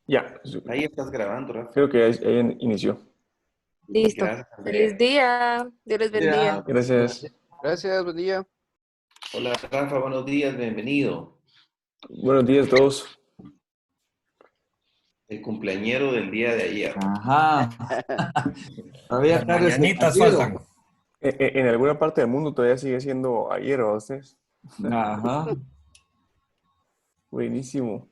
Ya, Ahí estás grabando, Rafa. creo que ahí inició. Listo. Gracias, Andrea. Feliz día. Dios les bendiga. Ya, Gracias. gracias, buen día. Hola, Rafa, buenos días, bienvenido. Buenos días a todos. El cumpleañero del día de ayer. Ajá, todavía Las está mañanitas resentido. faltan. En alguna parte del mundo todavía sigue siendo ayer o ustedes. Ajá. Buenísimo.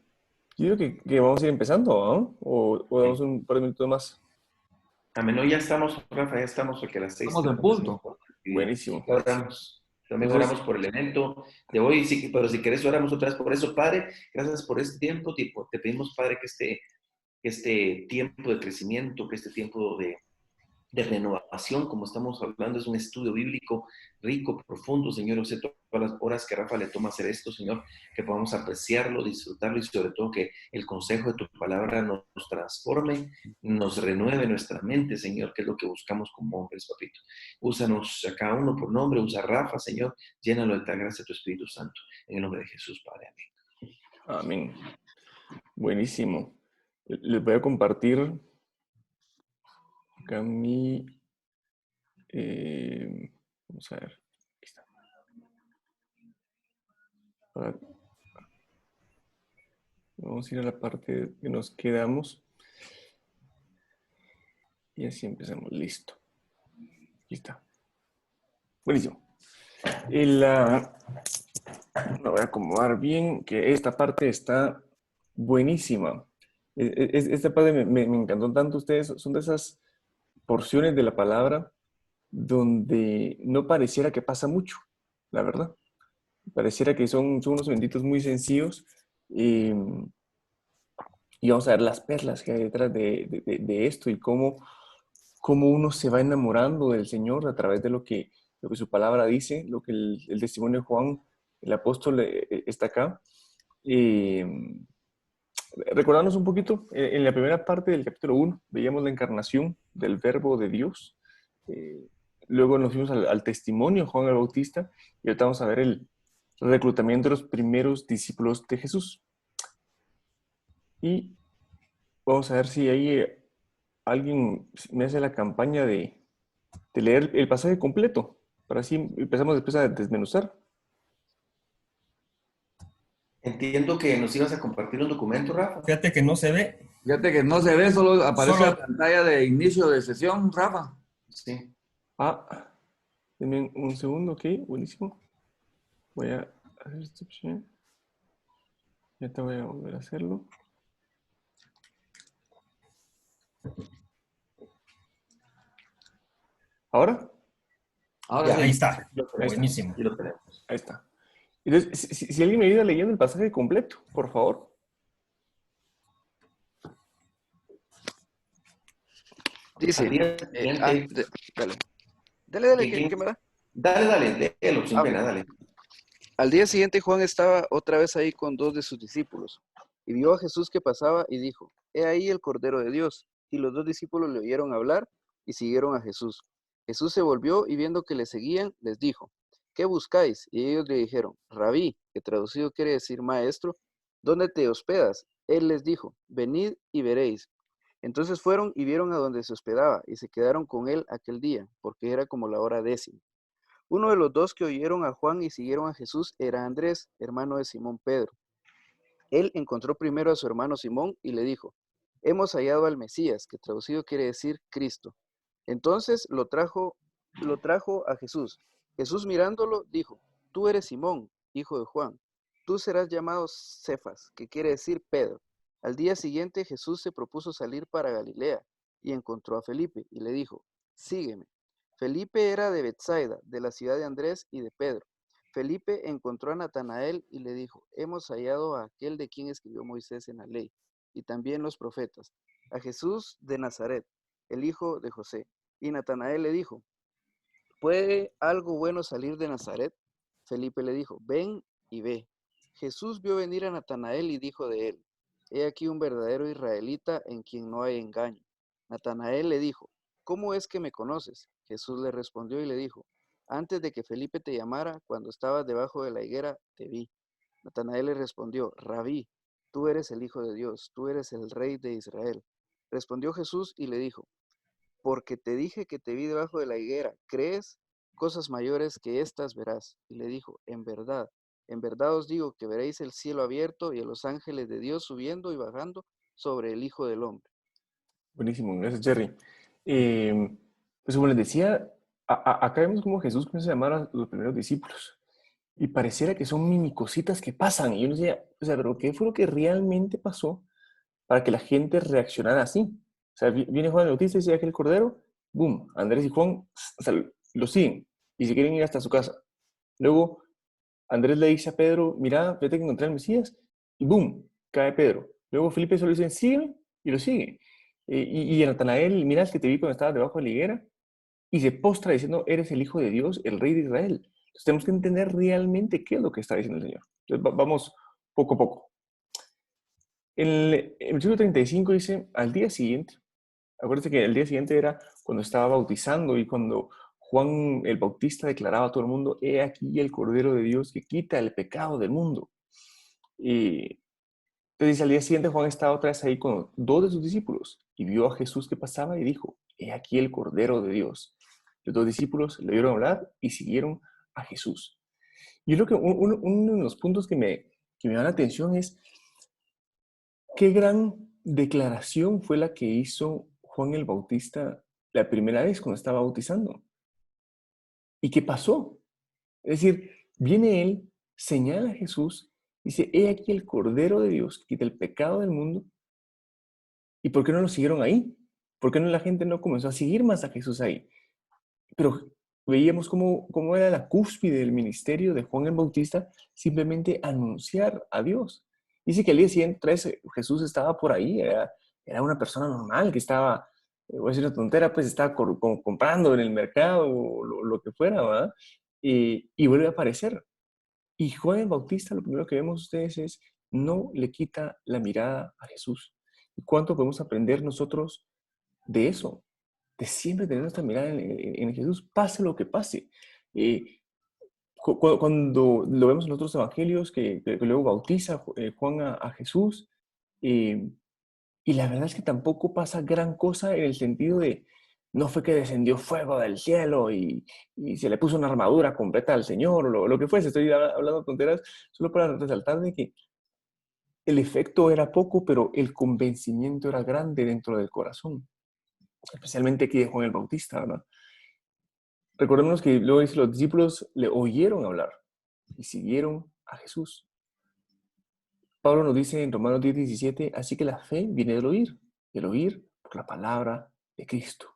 Yo creo que vamos a ir empezando, ¿no? O damos Sí. un par de minutos más. A menos ya estamos, Rafa, ya estamos, porque a las Estamos en empezamos punto. por la actividad. Buenísimo. Ya oramos. También Entonces, oramos por el evento de hoy, sí, pero si querés oramos otra vez por eso, Padre. Gracias por este tiempo, tipo, te pedimos, Padre, que este tiempo de crecimiento, que este tiempo de renovación, como estamos hablando, es un estudio bíblico rico, profundo, Señor. Yo sé todas las horas que Rafa le toma hacer esto, Señor, que podamos apreciarlo, disfrutarlo y sobre todo que el consejo de tu palabra nos transforme, nos renueve nuestra mente, Señor, que es lo que buscamos como hombres, papito. Úsanos a cada uno por nombre, usa a Rafa, Señor, llénalo de tal gracia de tu Espíritu Santo. En el nombre de Jesús, Padre, amén. amén. Buenísimo. Les voy a compartir acá mi... vamos a ver. Aquí está. Ahora vamos a ir a la parte que nos quedamos. Y así empezamos. Listo. Aquí está. Buenísimo. Y lo voy a acomodar bien, que esta parte está buenísima. Esta parte me encantó tanto. Ustedes son de esas porciones de la palabra donde no pareciera que pasa mucho, la verdad. Pareciera que son unos benditos muy sencillos. Y vamos a ver las perlas que hay detrás de esto y cómo uno se va enamorando del Señor a través de lo que su palabra dice, lo que el testimonio de Juan, el apóstol, está acá. Eh, Recordarnos un poquito, en la primera parte del capítulo 1 veíamos la encarnación del verbo de Dios. Eh, Luego nos fuimos al testimonio de Juan el Bautista y ahorita vamos a ver el reclutamiento de los primeros discípulos de Jesús. Y vamos a ver si ahí alguien me hace la campaña de leer el pasaje completo, para así empezamos después a desmenuzar. Entiendo que nos ibas a compartir un documento, Rafa. Fíjate que no se ve. Fíjate que no se ve, solo aparece la Solo pantalla de inicio de sesión, Rafa. Sí. Ah, denme un segundo, ok, buenísimo. Voy a hacer esta opción. Ya te voy a volver a hacerlo. ¿Ahora? Ahora Ya, ahí sí. está. lo Ahí está, tenemos. Buenísimo. Y lo tenemos. ahí está. Entonces, si alguien me ayuda leyendo el pasaje completo, por favor. Al Dice, día siguiente, dale. Dale, ¿quién? ¿qué me da? Dale, léelo, sin Ah, ok. pena, dale. Al día siguiente Juan estaba otra vez ahí con dos de sus discípulos, y vio a Jesús que pasaba y dijo, He ahí el Cordero de Dios. Y los dos discípulos le oyeron hablar y siguieron a Jesús. Jesús se volvió y viendo que le seguían, les dijo, ¿qué buscáis? Y ellos le dijeron, Rabí, que traducido quiere decir maestro, ¿dónde te hospedas? Él les dijo, venid y veréis. Entonces fueron y vieron a donde se hospedaba, y se quedaron con él aquel día, porque era como la hora 10. Uno de los dos que oyeron a Juan y siguieron a Jesús era Andrés, hermano de Simón Pedro. Él encontró primero a su hermano Simón y le dijo, Hemos hallado al Mesías, que traducido quiere decir Cristo. Entonces lo trajo a Jesús. Jesús mirándolo dijo, Tú eres Simón, hijo de Juan. Tú serás llamado Cefas, que quiere decir Pedro. Al día siguiente Jesús se propuso salir para Galilea y encontró a Felipe y le dijo, Sígueme. Felipe era de Bethsaida, de la ciudad de Andrés y de Pedro. Felipe encontró a Natanael y le dijo, Hemos hallado a aquel de quien escribió Moisés en la ley, y también los profetas, a Jesús de Nazaret, el hijo de José. Y Natanael le dijo, ¿puede algo bueno salir de Nazaret? Felipe le dijo, ven y ve. Jesús vio venir a Natanael y dijo de él, He aquí un verdadero israelita en quien no hay engaño. Natanael le dijo, ¿cómo es que me conoces? Jesús le respondió y le dijo, antes de que Felipe te llamara, cuando estabas debajo de la higuera, te vi. Natanael le respondió, Rabí, tú eres el Hijo de Dios, tú eres el Rey de Israel. Respondió Jesús y le dijo, porque te dije que te vi debajo de la higuera, ¿crees? Cosas mayores que estas verás. Y le dijo, en verdad os digo que veréis el cielo abierto y a los ángeles de Dios subiendo y bajando sobre el Hijo del Hombre. Buenísimo, gracias Jerry. Pues como les decía, acá vemos cómo Jesús comienza a llamar a los primeros discípulos. Y pareciera que son mini cositas que pasan. Y uno decía, o sea, pero ¿qué fue lo que realmente pasó para que la gente reaccionara así? O sea, viene Juan el Bautista y dice aquel cordero, boom, Andrés y Juan, o sea, lo siguen y se quieren ir hasta su casa. Luego Andrés le dice a Pedro, mira, vete que encontré al Mesías, y boom, cae Pedro. Luego Felipe solo dice, sígueme, y lo sigue. Y a Natanael, mira, es que te vi cuando estabas debajo de la higuera, y se postra diciendo, eres el Hijo de Dios, el Rey de Israel. Entonces tenemos que entender realmente qué es lo que está diciendo el Señor. Entonces vamos poco a poco. El versículo 35 dice, al día siguiente, acuérdense que el día siguiente era cuando estaba bautizando y cuando Juan el Bautista declaraba a todo el mundo, he aquí el Cordero de Dios que quita el pecado del mundo. Y entonces al día siguiente Juan estaba otra vez ahí con dos de sus discípulos y vio a Jesús que pasaba y dijo, he aquí el Cordero de Dios. Los dos discípulos le oyeron hablar y siguieron a Jesús. Y yo creo que uno de los puntos que me da la atención es qué gran declaración fue la que hizo Juan el Bautista la primera vez cuando estaba bautizando. ¿Y qué pasó? Es decir, viene él, señala a Jesús, dice, he aquí el Cordero de Dios que quita el pecado del mundo. ¿Y por qué no lo siguieron ahí? ¿Por qué no la gente no comenzó a seguir más a Jesús ahí? Pero veíamos cómo era la cúspide del ministerio de Juan el Bautista, simplemente anunciar a Dios. Dice que al día siguiente Jesús estaba por ahí, era una persona normal que estaba, voy a decir una tontera, pues estaba comprando en el mercado o lo que fuera, ¿verdad? Y vuelve a aparecer. Y Juan el Bautista, lo primero que vemos ustedes es, no le quita la mirada a Jesús. ¿Y cuánto podemos aprender nosotros de eso? De siempre tener nuestra mirada en Jesús, pase lo que pase. Cuando lo vemos en otros evangelios, que luego bautiza Juan a Jesús, y la verdad es que tampoco pasa gran cosa en el sentido de, no fue que descendió fuego del cielo y se le puso una armadura completa al Señor, o lo que fuese. Estoy hablando tonteras solo para resaltar de que el efecto era poco, pero el convencimiento era grande dentro del corazón. Especialmente aquí de Juan el Bautista, ¿verdad? Recordemos que luego dice, los discípulos le oyeron hablar y siguieron a Jesús. Pablo nos dice en Romanos 10:17, así que la fe viene del oír por la palabra de Cristo.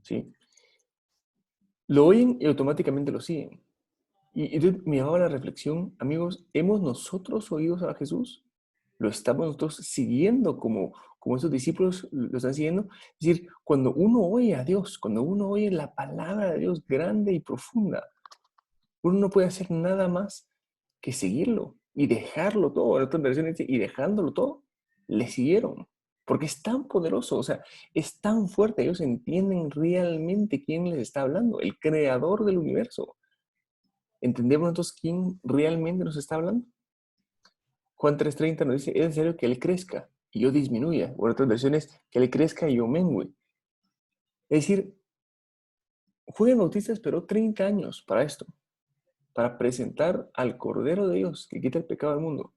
¿Sí? Lo oyen y automáticamente lo siguen. Y entonces me llamaba la reflexión, amigos, ¿hemos nosotros oído a Jesús? ¿Lo estamos nosotros siguiendo como esos discípulos lo están siguiendo? Es decir, cuando uno oye a Dios, cuando uno oye la palabra de Dios grande y profunda, uno no puede hacer nada más que seguirlo y dejarlo todo. En otras versiones dice, y dejándolo todo, le siguieron. Porque es tan poderoso, o sea, es tan fuerte. Ellos entienden realmente quién les está hablando, el creador del universo. ¿Entendemos nosotros quién realmente nos está hablando? Juan 3:30 nos dice, es necesario que Él crezca y yo disminuya. O en otras versiones, que Él crezca y yo mengüe. Es decir, Juan el Bautista esperó 30 años para esto, para presentar al Cordero de Dios que quita el pecado del mundo.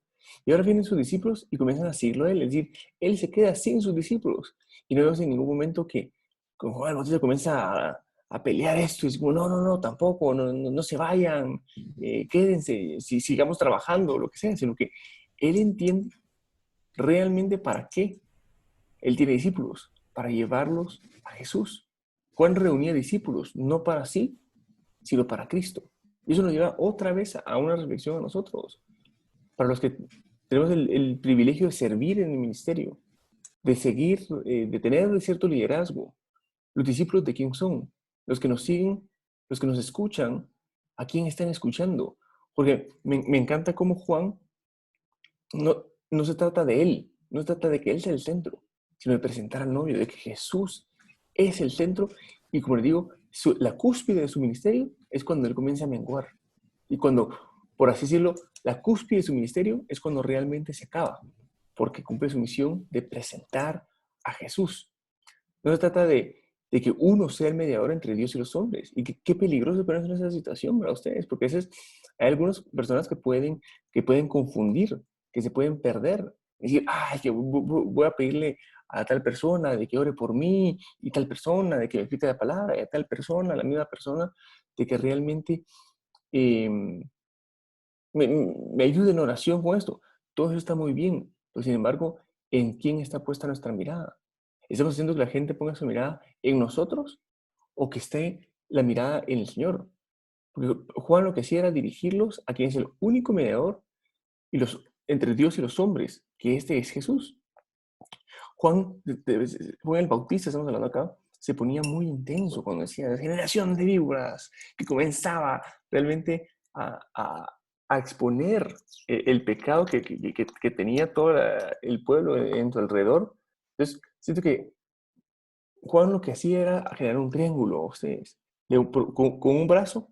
Y ahora vienen sus discípulos y comienzan a seguirlo a Él. Es decir, Él se queda sin sus discípulos. Y no vemos en ningún momento que con Juan el Bautista comienza a pelear esto. Y es como, no, tampoco, no se vayan, quédense, sigamos trabajando, lo que sea. Sino que Él entiende realmente para qué Él tiene discípulos, para llevarlos a Jesús. Juan reunía discípulos, no para sí, sino para Cristo. Y eso nos lleva otra vez a una reflexión a nosotros. Para los que tenemos el privilegio de servir en el ministerio, de seguir, de tener cierto liderazgo. Los discípulos, ¿de quién son? Los que nos siguen, los que nos escuchan, ¿a quién están escuchando? Porque me encanta cómo Juan no se trata de él, no se trata de que él sea el centro, sino de presentar al novio, de que Jesús es el centro. Y como les digo, la cúspide de su ministerio es cuando él comienza a menguar. Y cuando, por así decirlo, la cúspide de su ministerio es cuando realmente se acaba. porque cumple su misión de presentar a Jesús. No se trata de que uno sea el mediador entre Dios y los hombres. Y qué peligroso ponerse en esa situación para ustedes, porque hay algunas personas que pueden confundir, que se pueden perder. Decir, ay, que voy a pedirle a tal persona de que ore por mí, y tal persona de que me explique la palabra, y a tal persona, la misma persona, de que realmente eh, me ayude en oración con esto. Todo eso está muy bien, pero sin embargo, ¿en quién está puesta nuestra mirada? ¿Estamos haciendo que la gente ponga su mirada en nosotros o que esté la mirada en el Señor? Porque Juan lo que hacía era dirigirlos a quien es el único mediador entre Dios y los hombres, que este es Jesús. Juan el Bautista, estamos hablando acá, se ponía muy intenso cuando decía generación de víboras, que comenzaba realmente a exponer el pecado que tenía todo el pueblo en su alrededor. Entonces, siento que Juan lo que hacía era generar un triángulo, ustedes, con un brazo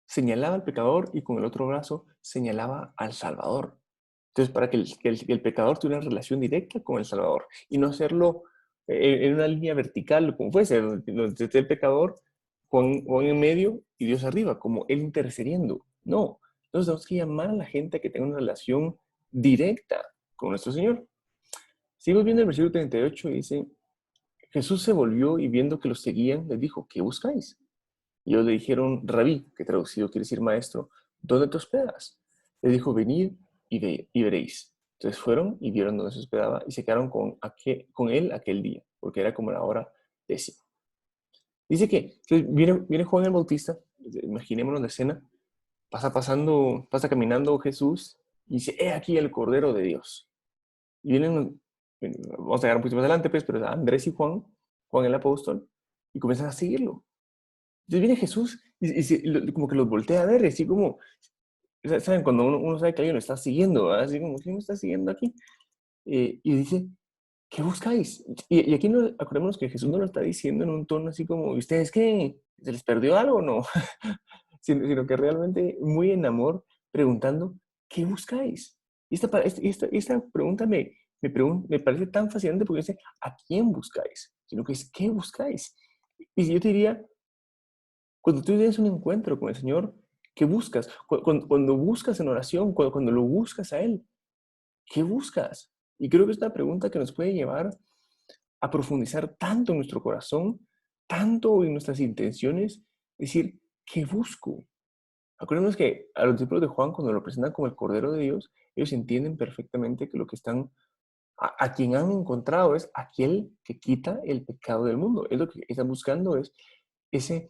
señalaba al pecador y con el otro brazo señalaba al Salvador. Entonces, para que el pecador tuviera una relación directa con el Salvador y no hacerlo en una línea vertical, como fuese, donde esté el pecador, Juan en medio y Dios arriba, como él intercediendo. No, entonces tenemos que llamar a la gente a que tenga una relación directa con nuestro Señor. Sigo viendo el versículo 38 y dice, Jesús se volvió y viendo que los seguían, les dijo, ¿qué buscáis? Y ellos le dijeron, Rabí, que traducido quiere decir maestro, ¿dónde te hospedas? Le dijo, venid y veréis. Entonces fueron y vieron dónde se hospedaba y se quedaron con él aquel día, porque era como la hora 10. Dice que viene Juan el Bautista, imaginémonos la escena, pasa caminando Jesús y dice, he aquí el Cordero de Dios. Y vamos a llegar un poquito más adelante, pues, pero Andrés y Juan el apóstol, y comienzan a seguirlo. Entonces viene Jesús y como que los voltea a ver, así como, ¿saben? Cuando uno sabe que alguien lo está siguiendo, ¿verdad? Así como, ¿quién me está siguiendo aquí? Y dice, ¿qué buscáis? Y aquí acordémonos que Jesús no lo está diciendo en un tono así como, ¿y ustedes qué? ¿Se les perdió algo o no? sino que realmente muy en amor, preguntando, ¿qué buscáis? Y esta pregunta me parece tan fascinante porque dice, ¿a quién buscáis? Sino que es, ¿qué buscáis? Y si yo te diría, cuando tú tienes un encuentro con el Señor, ¿qué buscas? Cuando buscas en oración, cuando lo buscas a Él, ¿qué buscas? Y creo que es una pregunta que nos puede llevar a profundizar tanto en nuestro corazón, tanto en nuestras intenciones, decir, ¿qué busco? Acordémonos que a los discípulos de Juan, cuando lo presentan como el Cordero de Dios, ellos entienden perfectamente que lo que a quien han encontrado es aquel que quita el pecado del mundo. Es lo que están buscando, es ese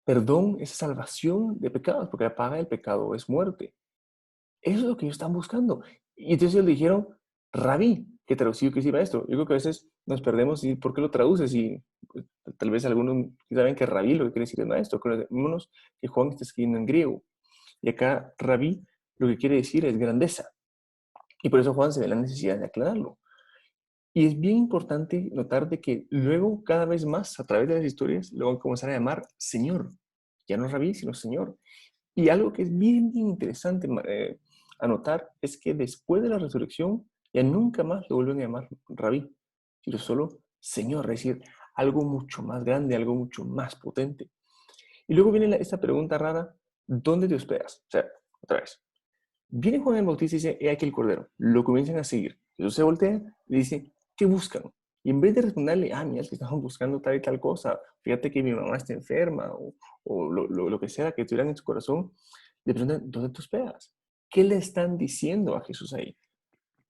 perdón, esa salvación de pecados, porque la paga del pecado es muerte. Eso es lo que ellos están buscando. Y entonces ellos le dijeron, Rabí, que traducido que decir esto. Yo creo que a veces nos perdemos y ¿por qué lo traduces? Y pues, tal vez algunos saben que Rabí lo que quiere decir es maestro. Acordémonos que Juan está escribiendo en griego. Y acá Rabí lo que quiere decir es grandeza. Y por eso Juan se ve la necesidad de aclararlo. Y es bien importante notar de que luego, cada vez más, a través de las historias, lo van a comenzar a llamar Señor. Ya no Rabí, sino Señor. Y algo que es bien interesante anotar es que después de la resurrección ya nunca más lo vuelven a llamar Rabí, sino solo Señor, es decir, algo mucho más grande, algo mucho más potente. Y luego viene esta pregunta rara, ¿dónde te hospedas? O sea, otra vez, viene Juan el Bautista y dice, he aquí el Cordero. Lo comienzan a seguir. Jesús se voltea y dice, ¿qué buscan? Y en vez de responderle, mira, es que estaban buscando tal y tal cosa, fíjate que mi mamá está enferma, o lo que sea que tuvieran en su corazón, le preguntan, ¿dónde te hospedas? ¿Qué le están diciendo a Jesús ahí?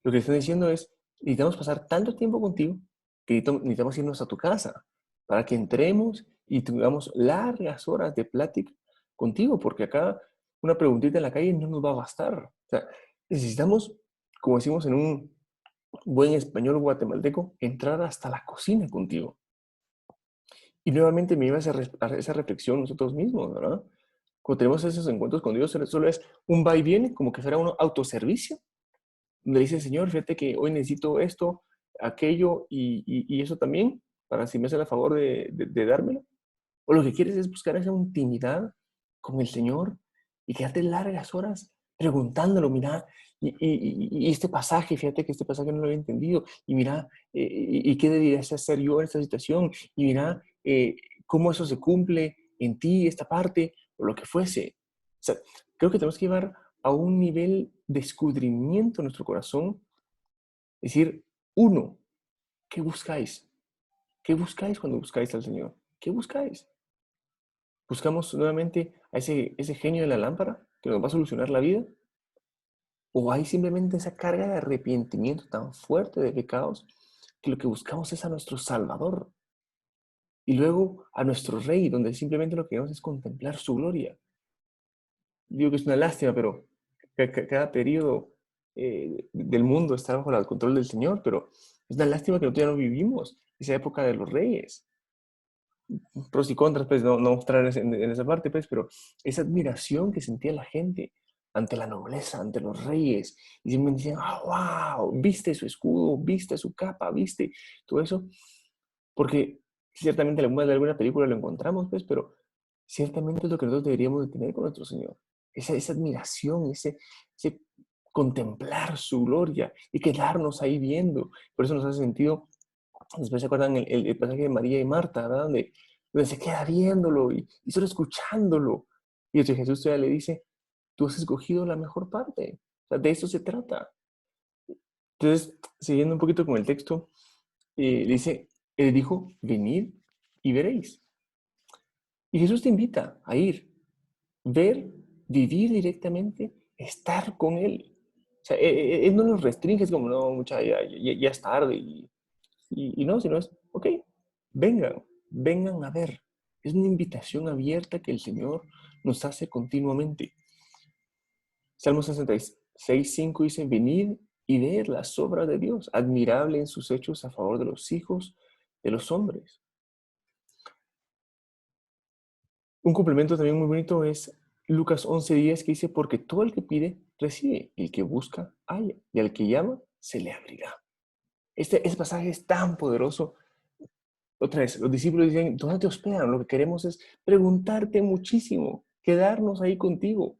Lo que le están diciendo es, necesitamos pasar tanto tiempo contigo que necesitamos irnos a tu casa para que entremos y tengamos largas horas de plática contigo, porque acá una preguntita en la calle no nos va a bastar. O sea, necesitamos, como decimos en un buen español guatemalteco, entrar hasta la cocina contigo. Y nuevamente me lleva a esa reflexión nosotros mismos, ¿verdad? Cuando tenemos esos encuentros con Dios, solo es un va y viene, como que fuera un autoservicio, donde dice, Señor, fíjate que hoy necesito esto, aquello y eso también, para si me hace el favor de dármelo. O lo que quieres es buscar esa intimidad con el Señor y quedarte largas horas preguntándolo, mira, Y este pasaje, fíjate que este pasaje no lo había entendido. Y mira, ¿y qué debería hacer yo en esta situación? Y mira, cómo eso se cumple en ti, esta parte, o lo que fuese. O sea, creo que tenemos que llevar a un nivel de escudrimiento en nuestro corazón. Es decir, uno, ¿qué buscáis? ¿Qué buscáis cuando buscáis al Señor? ¿Qué buscáis? ¿Buscamos nuevamente a ese genio de la lámpara que nos va a solucionar la vida? ¿O hay simplemente esa carga de arrepentimiento tan fuerte de pecados que lo que buscamos es a nuestro Salvador? Y luego a nuestro Rey, donde simplemente lo que queremos es contemplar su gloria. Digo que es una lástima, pero cada periodo del mundo está bajo el control del Señor, pero es una lástima que nosotros ya no vivimos esa época de los reyes. Pros y contras, pues no mostrar en esa parte, pues, pero esa admiración que sentía la gente ante la nobleza, ante los reyes, y siempre decían, wow, viste su escudo, viste su capa, viste todo eso, porque ciertamente en alguna película lo encontramos, pues, pero ciertamente es lo que nosotros deberíamos de tener con nuestro Señor, esa admiración, ese contemplar su gloria y quedarnos ahí viendo. Por eso nos hace sentido. Después se acuerdan el pasaje de María y Marta, ¿verdad? Donde se queda viéndolo y solo escuchándolo. Y entonces Jesús todavía le dice, tú has escogido la mejor parte. O sea, de eso se trata. Entonces, siguiendo un poquito con el texto, dice, él dijo, venid y veréis. Y Jesús te invita a ir, ver, vivir directamente, estar con Él. O sea, Él no nos restringe, es como, no, mucha, ya es tarde. Y no, sino es, ok, vengan a ver. Es una invitación abierta que el Señor nos hace continuamente. Salmo 66:5 dice, venid y ved las obras de Dios, admirable en sus hechos a favor de los hijos de los hombres. Un complemento también muy bonito es Lucas 11:10 que dice, porque todo el que pide, recibe, el que busca, halla, y al que llama, se le abrirá. Este pasaje es tan poderoso. Otra vez, los discípulos dicen, ¿dónde te hospedan? Lo que queremos es preguntarte muchísimo, quedarnos ahí contigo.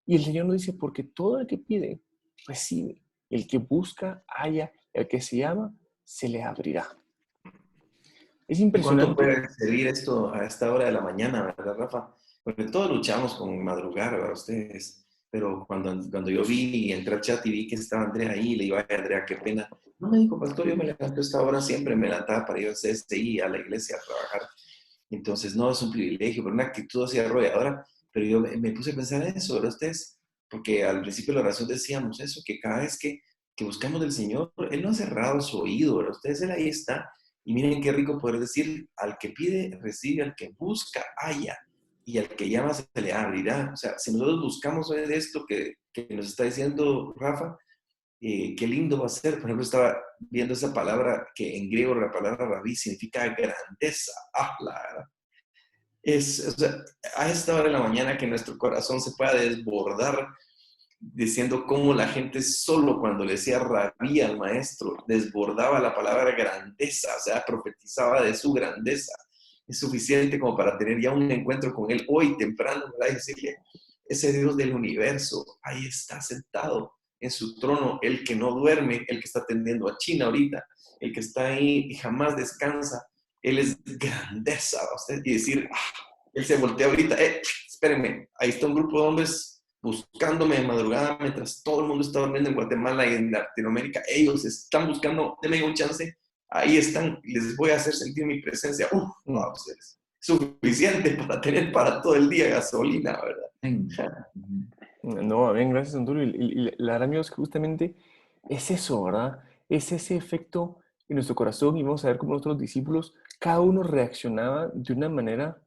Y el Señor nos dice, porque todo el que pide, recibe. El que busca, halla. El que se llama, se le abrirá. Es ¿Y cuándo impresionante. puede servir esto a esta hora de la mañana, verdad, Rafa? Porque todos luchamos con madrugar, ¿verdad? Ustedes. Pero cuando yo vi y entré al chat y vi que estaba Andrea ahí, le digo, ay, Andrea, qué pena. No me dijo, pastor, yo me levanto a esta hora, siempre me levantaba para ir a CSTI, a la iglesia a trabajar. Entonces, no, es un privilegio, pero una actitud así arrolladora. Pero yo me puse a pensar en eso, ¿verdad? Ustedes, porque al principio de la oración decíamos eso, que cada vez que buscamos del Señor, Él no ha cerrado su oído, ¿verdad? Ustedes, Él ahí está. Y miren qué rico poder decir, al que pide, recibe, al que busca, halla, y al que llama se le abrirá. O sea, si nosotros buscamos hoy de esto que nos está diciendo Rafa, qué lindo va a ser. Por ejemplo, estaba viendo esa palabra que en griego la palabra rabí significa grandeza. O sea, a esta hora de la mañana que nuestro corazón se pueda desbordar diciendo cómo la gente solo cuando le decía rabí al maestro desbordaba la palabra grandeza, o sea, profetizaba de su grandeza. Es suficiente como para tener ya un encuentro con él hoy temprano, ¿verdad? Y decirle, ese Dios del universo, ahí está sentado en su trono, el que no duerme, el que está atendiendo a China ahorita, el que está ahí y jamás descansa, él es grandeza, ¿usted? Y decir, él se voltea ahorita, espérenme, ahí está un grupo de hombres buscándome de madrugada mientras todo el mundo está durmiendo en Guatemala y en Latinoamérica. Ellos están buscando, denme un chance, ahí están, les voy a hacer sentir mi presencia. Wow, es suficiente para tener para todo el día gasolina, ¿verdad? No, amén, gracias, Antulio. Y la verdad, amigos, que justamente es eso, ¿verdad? Es ese efecto en nuestro corazón y vamos a ver cómo nuestros discípulos, cada uno reaccionaba de una manera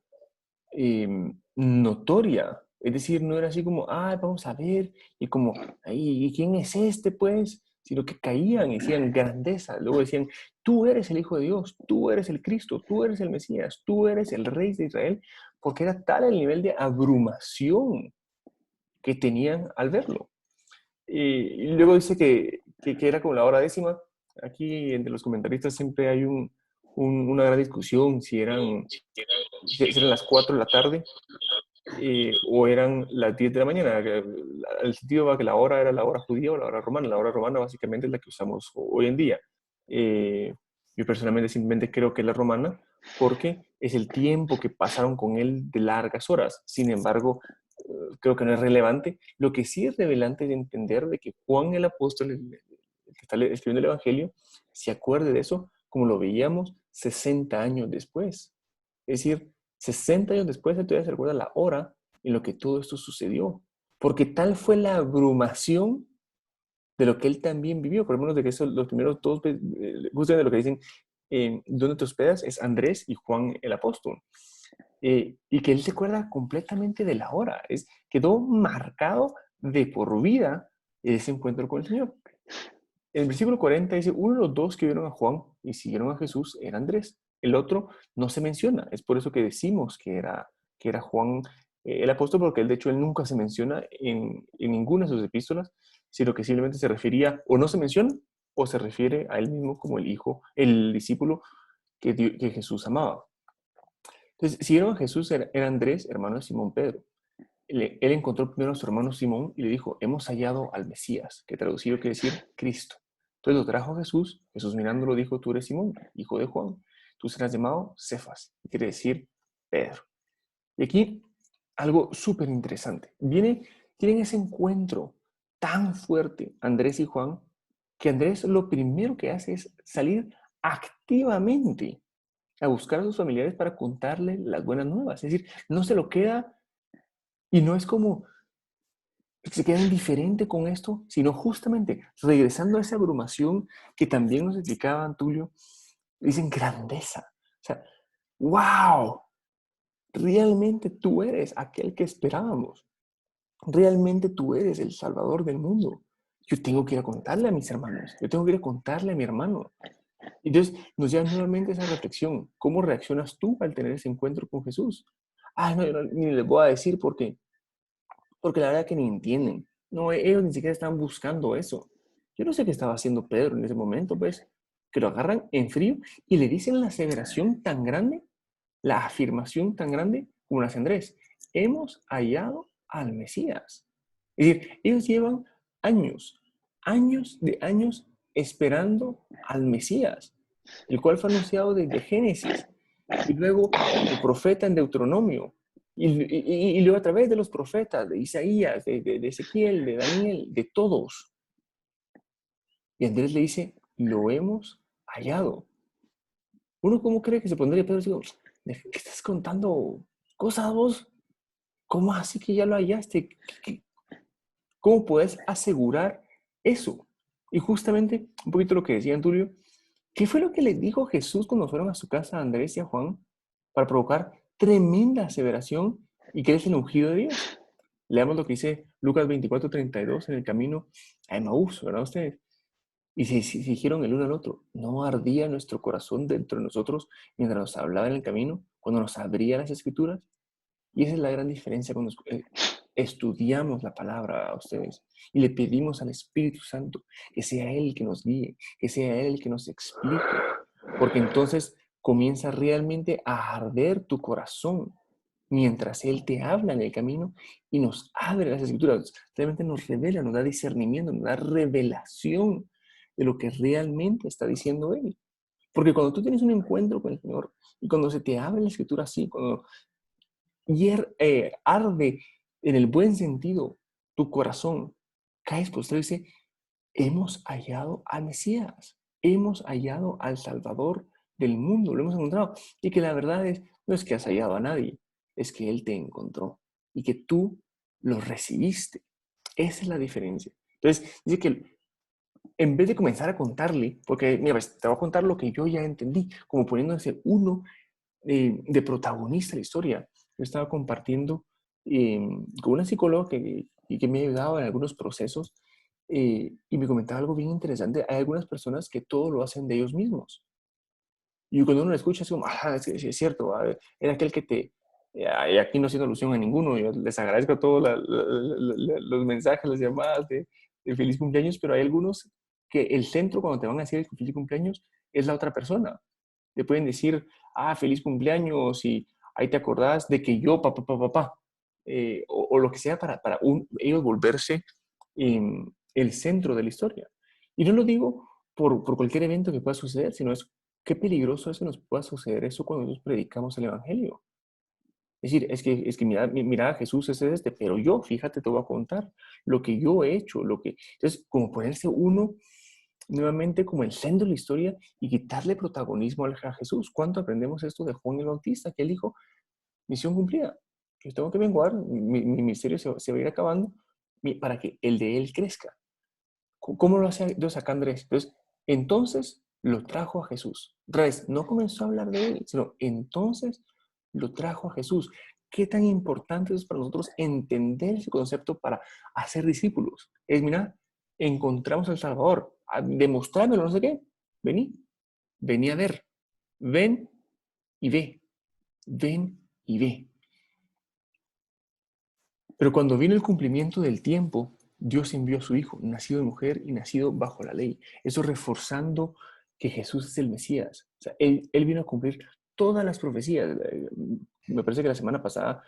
notoria. Es decir, no era así como, vamos a ver, y como, ay, ¿y quién es este, pues? Sino que caían y decían grandeza. Luego decían, tú eres el Hijo de Dios, tú eres el Cristo, tú eres el Mesías, tú eres el Rey de Israel, porque era tal el nivel de abrumación que tenían al verlo. Y luego dice que era como la hora décima. Aquí entre los comentaristas siempre hay una gran discusión si eran las 4 de la tarde o eran las 10 de la mañana. El sentido va que la hora era la hora judía o la hora romana. La hora romana básicamente es la que usamos hoy en día. Yo personalmente simplemente creo que es la romana porque es el tiempo que pasaron con él de largas horas. Sin embargo, creo que no es relevante. Lo que sí es relevante es entender de que Juan el apóstol, el que está escribiendo el Evangelio, se acuerde de eso como lo veíamos 60 años después. Es decir, 60 años después él todavía se recuerda la hora en lo que todo esto sucedió. Porque tal fue la abrumación de lo que él también vivió. Por lo menos de que eso, los primeros dos, justamente lo que dicen, ¿dónde te hospedas? Es Andrés y Juan el apóstol. Y que él se acuerda completamente de la hora. Quedó marcado de por vida ese encuentro con el Señor. En el versículo 40 dice, uno de los dos que vieron a Juan y siguieron a Jesús era Andrés. El otro no se menciona. Es por eso que decimos que era Juan el apóstol, porque de hecho él nunca se menciona en ninguna de sus epístolas, sino que simplemente se refería, o no se menciona, o se refiere a él mismo como el hijo, el discípulo que Jesús amaba. Entonces, siguieron a Jesús, era Andrés, hermano de Simón Pedro. Él encontró primero a su hermano Simón y le dijo, hemos hallado al Mesías, que traducido quiere decir Cristo. Entonces lo trajo a Jesús. Jesús mirándolo dijo, tú eres Simón, hijo de Juan. Tú serás llamado Cefas, que quiere decir Pedro. Y aquí algo súper interesante. Tienen ese encuentro tan fuerte, Andrés y Juan, que Andrés lo primero que hace es salir activamente a buscar a sus familiares para contarle las buenas nuevas. Es decir, no se lo queda y no es como se queda indiferente con esto, sino justamente regresando a esa abrumación que también nos explicaba Tulio, dicen grandeza. O sea, wow, realmente tú eres aquel que esperábamos. Realmente tú eres el Salvador del mundo. Yo tengo que ir a contarle a mis hermanos. Yo tengo que ir a contarle a mi hermano. Entonces nos lleva nuevamente esa reflexión. ¿Cómo reaccionas tú al tener ese encuentro con Jesús? Ah, no, ni les voy a decir por qué. Porque la verdad que ni entienden. No, ellos ni siquiera están buscando eso. Yo no sé qué estaba haciendo Pedro en ese momento, pues, que lo agarran en frío y le dicen la aseveración tan grande, la afirmación tan grande como la hace Andrés. Hemos hallado al Mesías. Es decir, ellos llevan años de años esperando al Mesías, el cual fue anunciado desde Génesis y luego como profeta en Deuteronomio. Y luego a través de los profetas, de Isaías, de Ezequiel, de Daniel, de todos. Y Andrés le dice, lo hemos hallado. ¿Uno cómo cree que se pondría Pedro? Digo, ¿de qué estás contando cosas vos? ¿Cómo así que ya lo hallaste? ¿Cómo puedes asegurar eso? Y justamente, un poquito lo que decía Tulio, ¿qué fue lo que le dijo Jesús cuando fueron a su casa a Andrés y a Juan para provocar tremenda aseveración y que es el ungido de Dios? Leamos lo que dice Lucas 24:32 en el camino a Emaús, ¿verdad ustedes? Y se dijeron el uno al otro, ¿no ardía nuestro corazón dentro de nosotros mientras nos hablaba en el camino, cuando nos abría las escrituras? Y esa es la gran diferencia cuando estudiamos la palabra a ustedes y le pedimos al Espíritu Santo que sea Él el que nos guíe, que sea Él el que nos explique, porque entonces comienza realmente a arder tu corazón mientras Él te habla en el camino y nos abre las escrituras, realmente nos revela, nos da discernimiento, nos da revelación de lo que realmente está diciendo Él. Porque cuando tú tienes un encuentro con el Señor y cuando se te abre la escritura así, cuando arde en el buen sentido tu corazón, caes postrado y dice, hemos hallado al Mesías, hemos hallado al Salvador del mundo, lo hemos encontrado. Y que la verdad no es que has hallado a nadie, es que Él te encontró y que tú lo recibiste. Esa es la diferencia. Entonces, dice que en vez de comenzar a contarle, porque mira, te voy a contar lo que yo ya entendí, como poniéndose uno de protagonista de la historia. Yo estaba compartiendo con una psicóloga que me ha ayudado en algunos procesos y me comentaba algo bien interesante. Hay algunas personas que todo lo hacen de ellos mismos. Y cuando uno lo escucha es como, ajá, es cierto, era aquel que te... y aquí no haciendo alusión a ninguno, yo les agradezco a todos los mensajes, las llamadas de feliz cumpleaños, pero hay algunos que el centro cuando te van a decir el feliz cumpleaños es la otra persona. Te pueden decir, feliz cumpleaños y ahí te acordás de que yo, papá. o lo que sea para ellos volverse el centro de la historia. Y no lo digo por cualquier evento que pueda suceder, sino es qué peligroso es que nos pueda suceder eso cuando nosotros predicamos el Evangelio. Es decir, es que mira, Jesús es este, pero yo, fíjate, te voy a contar lo que yo he hecho, Entonces, como ponerse uno nuevamente como el centro de la historia y quitarle protagonismo a Jesús. ¿Cuánto aprendemos esto de Juan el Bautista? Que él dijo, misión cumplida. Yo tengo que menguar, mi ministerio se va a ir acabando para que el de él crezca. ¿Cómo lo hace Dios acá, Andrés? Entonces lo trajo a Jesús. Otra vez, no comenzó a hablar de él, sino entonces lo trajo a Jesús. ¿Qué tan importante es para nosotros entender ese concepto para hacer discípulos? Mira, encontramos al Salvador, demostrármelo, no sé qué. Vení a ver. Ven y ve. Ven y ve. Pero cuando vino el cumplimiento del tiempo, Dios envió a su Hijo, nacido de mujer y nacido bajo la ley. Eso reforzando que Jesús es el Mesías. O sea, él vino a cumplir todas las profecías. Me parece que la semana pasada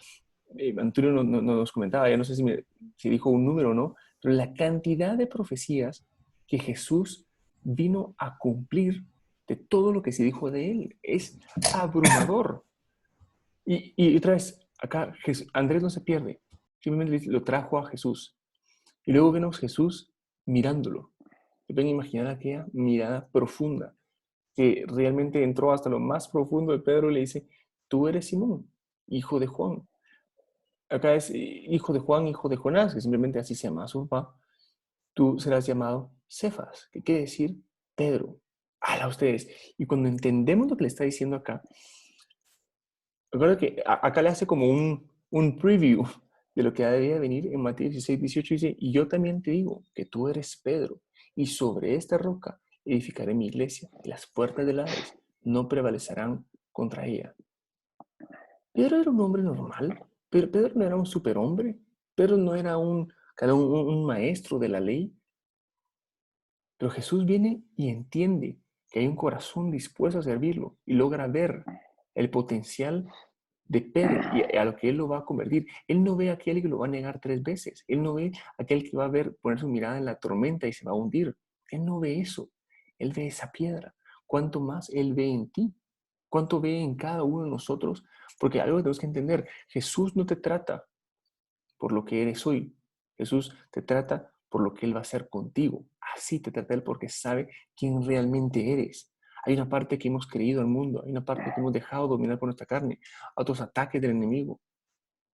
Antonio nos comentaba, ya no sé si dijo un número o no, pero la cantidad de profecías que Jesús vino a cumplir de todo lo que se dijo de él es abrumador. Y otra vez, acá Andrés no se pierde, simplemente lo trajo a Jesús. Y luego vemos Jesús mirándolo. Se pueden imaginar aquella mirada profunda que realmente entró hasta lo más profundo de Pedro y le dice, tú eres Simón, hijo de Juan. Acá es hijo de Juan, hijo de Jonás, que simplemente así se llama su papá. Tú serás llamado Cefas, que quiere decir Pedro. A ustedes. Y cuando entendemos lo que le está diciendo acá, recuerda que acá le hace como un preview de lo que debía venir en Mateo 16, 18. Dice, y yo también te digo que tú eres Pedro, y sobre esta roca edificaré mi iglesia, y las puertas del Hades no prevalecerán contra ella. Pedro era un hombre normal, pero Pedro no era un superhombre, Pedro no era un maestro de la ley, pero Jesús viene y entiende que hay un corazón dispuesto a servirlo y logra ver el potencial de Pedro y a lo que él lo va a convertir. Él no ve a aquel que lo va a negar 3 veces. Él no ve a aquel que va a poner su mirada en la tormenta y se va a hundir. Él no ve eso. Él ve esa piedra. ¿Cuánto más él ve en ti? ¿Cuánto ve en cada uno de nosotros? Porque algo que tenemos que entender, Jesús no te trata por lo que eres hoy. Jesús te trata por lo que Él va a hacer contigo. Así te trata Él porque sabe quién realmente eres. Hay una parte que hemos creído al mundo, hay una parte que hemos dejado dominar por nuestra carne, otros ataques del enemigo.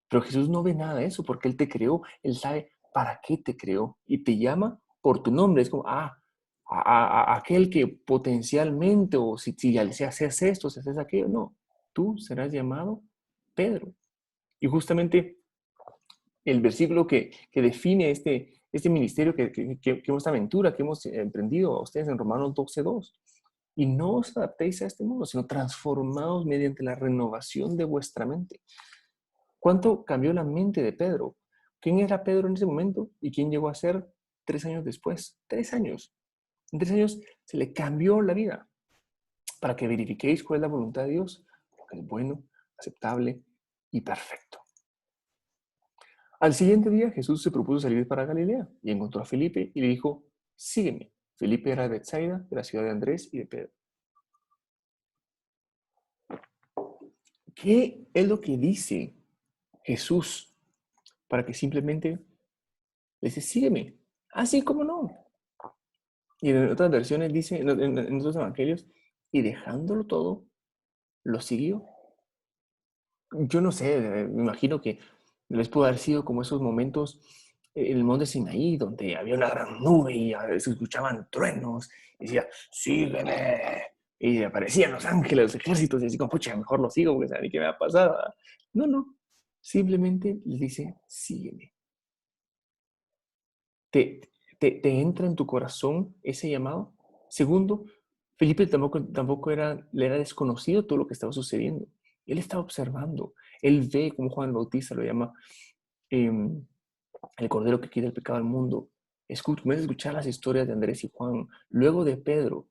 Pero Jesús no ve nada de eso porque Él te creó, Él sabe para qué te creó y te llama por tu nombre. Es como, aquel que potencialmente, o si haces esto, si haces aquello, no, tú serás llamado Pedro. Y justamente el versículo que define este ministerio, esta aventura que hemos emprendido a ustedes en Romanos 12:2. Y no os adaptéis a este mundo, sino transformados mediante la renovación de vuestra mente. ¿Cuánto cambió la mente de Pedro? ¿Quién era Pedro en ese momento y quién llegó a ser 3 años después? 3 años. En 3 años se le cambió la vida para que verifiquéis cuál es la voluntad de Dios, lo que es bueno, aceptable y perfecto. Al siguiente día Jesús se propuso salir para Galilea y encontró a Felipe y le dijo, sígueme. Felipe era de Betsaida, de la ciudad de Andrés y de Pedro. ¿Qué es lo que dice Jesús para que simplemente le dice, sígueme? Así como no. Y en otras versiones dice, en otros evangelios, y dejándolo todo, lo siguió. Yo no sé, me imagino que les pudo haber sido como esos momentos en el monte Sinaí, donde había una gran nube y a veces se escuchaban truenos, y decía, sígueme, y aparecían los ángeles, los ejércitos, y así como, pucha, mejor lo sigo porque saben qué me va a pasar. No, simplemente les dice, sígueme. ¿Te entra en tu corazón ese llamado? Segundo, Felipe tampoco le era desconocido todo lo que estaba sucediendo. Él estaba observando. Él ve, como Juan el Bautista lo llama, el cordero que quita el pecado del mundo. Comienza a escuchar las historias de Andrés y Juan, luego de Pedro,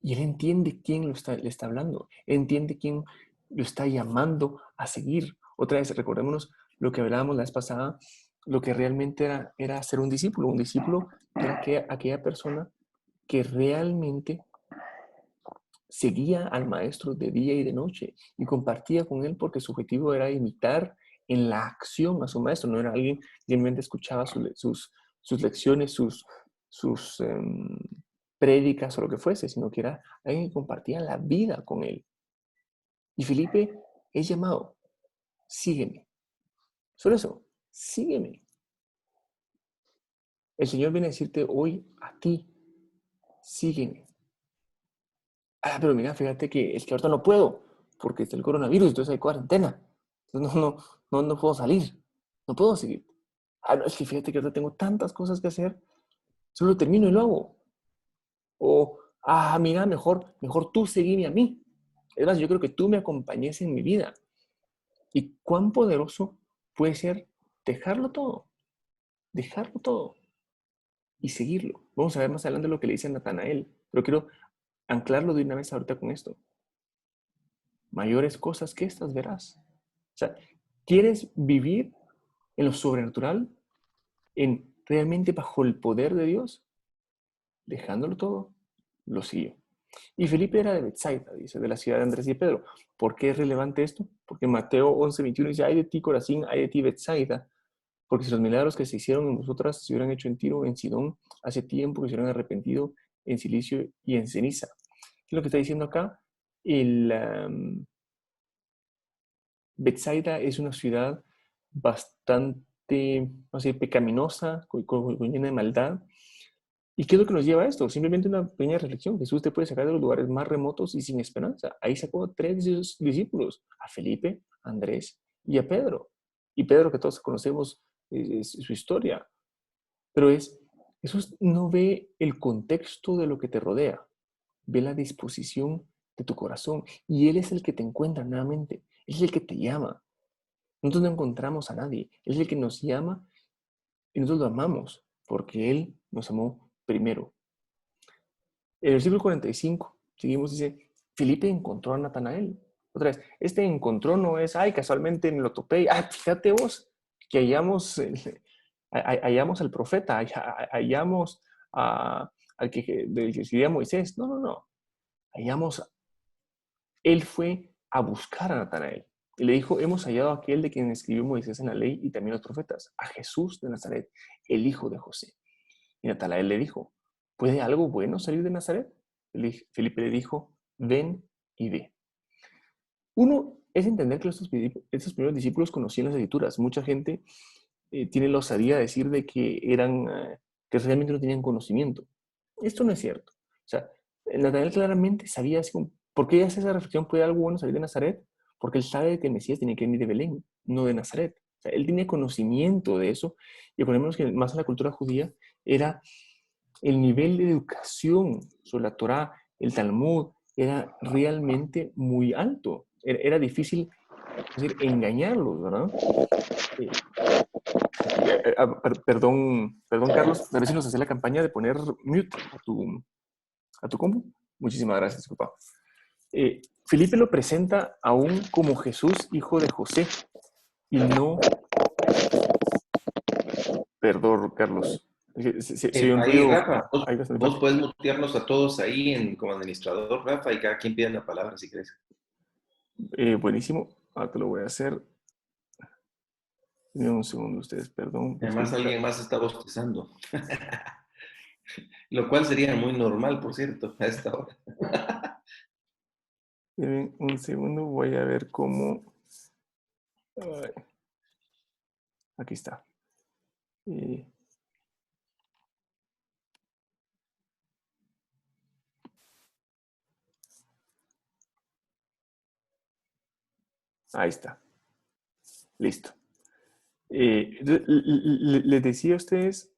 y él entiende quién le está hablando. Él entiende quién lo está llamando a seguir. Otra vez, recordémonos lo que hablábamos la vez pasada, lo que realmente era ser un discípulo. Un discípulo era aquella persona que realmente seguía al maestro de día y de noche y compartía con él porque su objetivo era imitar en la acción a su maestro. No era alguien que simplemente escuchaba sus lecciones, sus prédicas o lo que fuese, sino que era alguien que compartía la vida con él. Y Felipe es llamado, sígueme. Solo eso, sígueme. El Señor viene a decirte hoy a ti, sígueme. Ah, pero mira, fíjate que es que ahorita no puedo, porque está el coronavirus, entonces hay cuarentena. Entonces no puedo salir, no puedo seguir. Ah, no, es que fíjate que ahorita tengo tantas cosas que hacer, solo termino y lo hago. O, mira, mejor tú seguime a mí. Es más, yo creo que tú me acompañes en mi vida. Y cuán poderoso puede ser dejarlo todo y seguirlo. Vamos a ver más adelante lo que le dice a Natanael, pero quiero anclarlo de una vez ahorita con esto. Mayores cosas que estas verás. O sea, ¿quieres vivir en lo sobrenatural? ¿En realmente bajo el poder de Dios? Dejándolo todo, lo siguió. Y Felipe era de Bethsaida, dice, de la ciudad de Andrés y Pedro. ¿Por qué es relevante esto? Porque Mateo 11:21 dice, ay de ti Corazín, ay de ti Bethsaida, porque si los milagros que se hicieron en vosotras se hubieran hecho en Tiro o en Sidón, hace tiempo que se hubieran arrepentido en silicio y en ceniza. ¿Qué es lo que está diciendo acá? Bethsaida es una ciudad bastante, no sé, pecaminosa, llena de maldad. ¿Y qué es lo que nos lleva a esto? Simplemente una pequeña reflexión. Jesús te puede sacar de los lugares más remotos y sin esperanza. Ahí sacó a 3 de sus discípulos, a Felipe, a Andrés y a Pedro. Y Pedro, que todos conocemos su historia. Pero Jesús no ve el contexto de lo que te rodea, ve la disposición de tu corazón. Y Él es el que te encuentra nuevamente. Él es el que te llama. Nosotros no encontramos a nadie. Él es el que nos llama y nosotros lo amamos porque Él nos amó primero. En el versículo 45, seguimos, dice, Felipe encontró a Natanael. Otra vez, este encontró no es, ay, casualmente me lo topé. Ah, fíjate vos, que hallamos al profeta, hallamos al del que escribía Moisés. No. Hallamos, él fue a buscar a Natanael. Y le dijo, hemos hallado a aquel de quien escribió Moisés en la ley y también los profetas, a Jesús de Nazaret, el hijo de José. Y Natanael le dijo, ¿puede algo bueno salir de Nazaret? Felipe le dijo, ven y ve. Uno es entender que estos primeros discípulos conocían las escrituras. Mucha gente tiene la osadía de decir de que que realmente no tenían conocimiento. Esto no es cierto. O sea, Natanael claramente sabía, así como, ¿por qué hace esa reflexión? ¿Puede algo bueno salir de Nazaret? Porque él sabe que el Mesías tenía que venir de Belén, no de Nazaret. O sea, él tenía conocimiento de eso. Y ponemos que más en la cultura judía era el nivel de educación sobre la Torá, el Talmud, era realmente muy alto. Era difícil, decir, engañarlos, ¿verdad? Perdón, Carlos, a ver si nos hace la campaña de poner mute a tu compu. Muchísimas gracias, disculpa. Felipe lo presenta aún como Jesús, hijo de José, y no... Perdón, Carlos. Se un Ahí, ruido. Rafa, Bastante vos fuerte. puedes mutearnos a todos ahí como administrador, Rafa, y cada quien pide la palabra si querés. Buenísimo. Ahora te lo voy a hacer. Dime un segundo, ustedes, perdón. Además, alguien más está bostezando. Lo cual sería muy normal, por cierto, a esta hora. Dime un segundo, voy a ver cómo. Aquí está. Ahí está. Listo. Les decía a ustedes.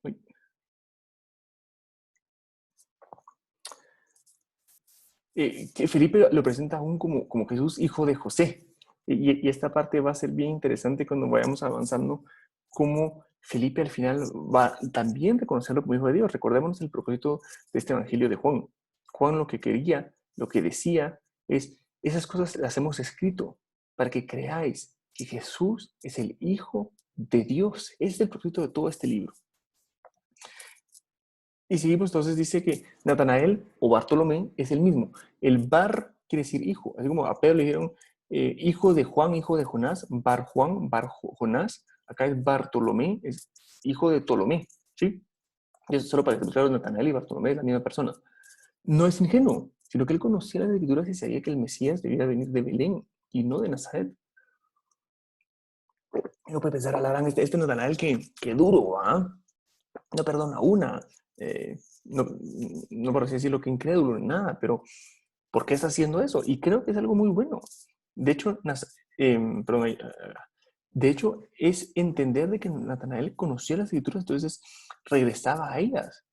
Que Felipe lo presenta aún como Jesús, hijo de José. Y esta parte va a ser bien interesante cuando vayamos avanzando, cómo Felipe al final va también a reconocerlo como hijo de Dios. Recordémonos el propósito de este evangelio de Juan. Juan lo que quería, lo que decía es, esas cosas las hemos escrito para que creáis que Jesús es el Hijo de Dios. Ese es el propósito de todo este libro. Y seguimos, entonces dice que Natanael o Bartolomé es el mismo. El Bar quiere decir hijo. Así como a Pedro le dijeron hijo de Juan, hijo de Jonás, Bar Juan, Bar Jonás. Acá es Bartolomé, es hijo de Ptolomé. ¿Sí? Y eso solo para que claro, Natanael y Bartolomé es la misma persona. No es ingenuo, sino que él conocía las escrituras y sabía que el Mesías debía venir de Belén y no de Nazaret. No puede pensar, Alarán, este Natanael que duro, ¿ah? No perdona una. No, no por así decirlo que incrédulo ni nada, pero ¿por qué está haciendo eso? Y creo que es algo muy bueno. De hecho, de hecho es entender de que Natanael conocía las escrituras, entonces regresaba a ellas.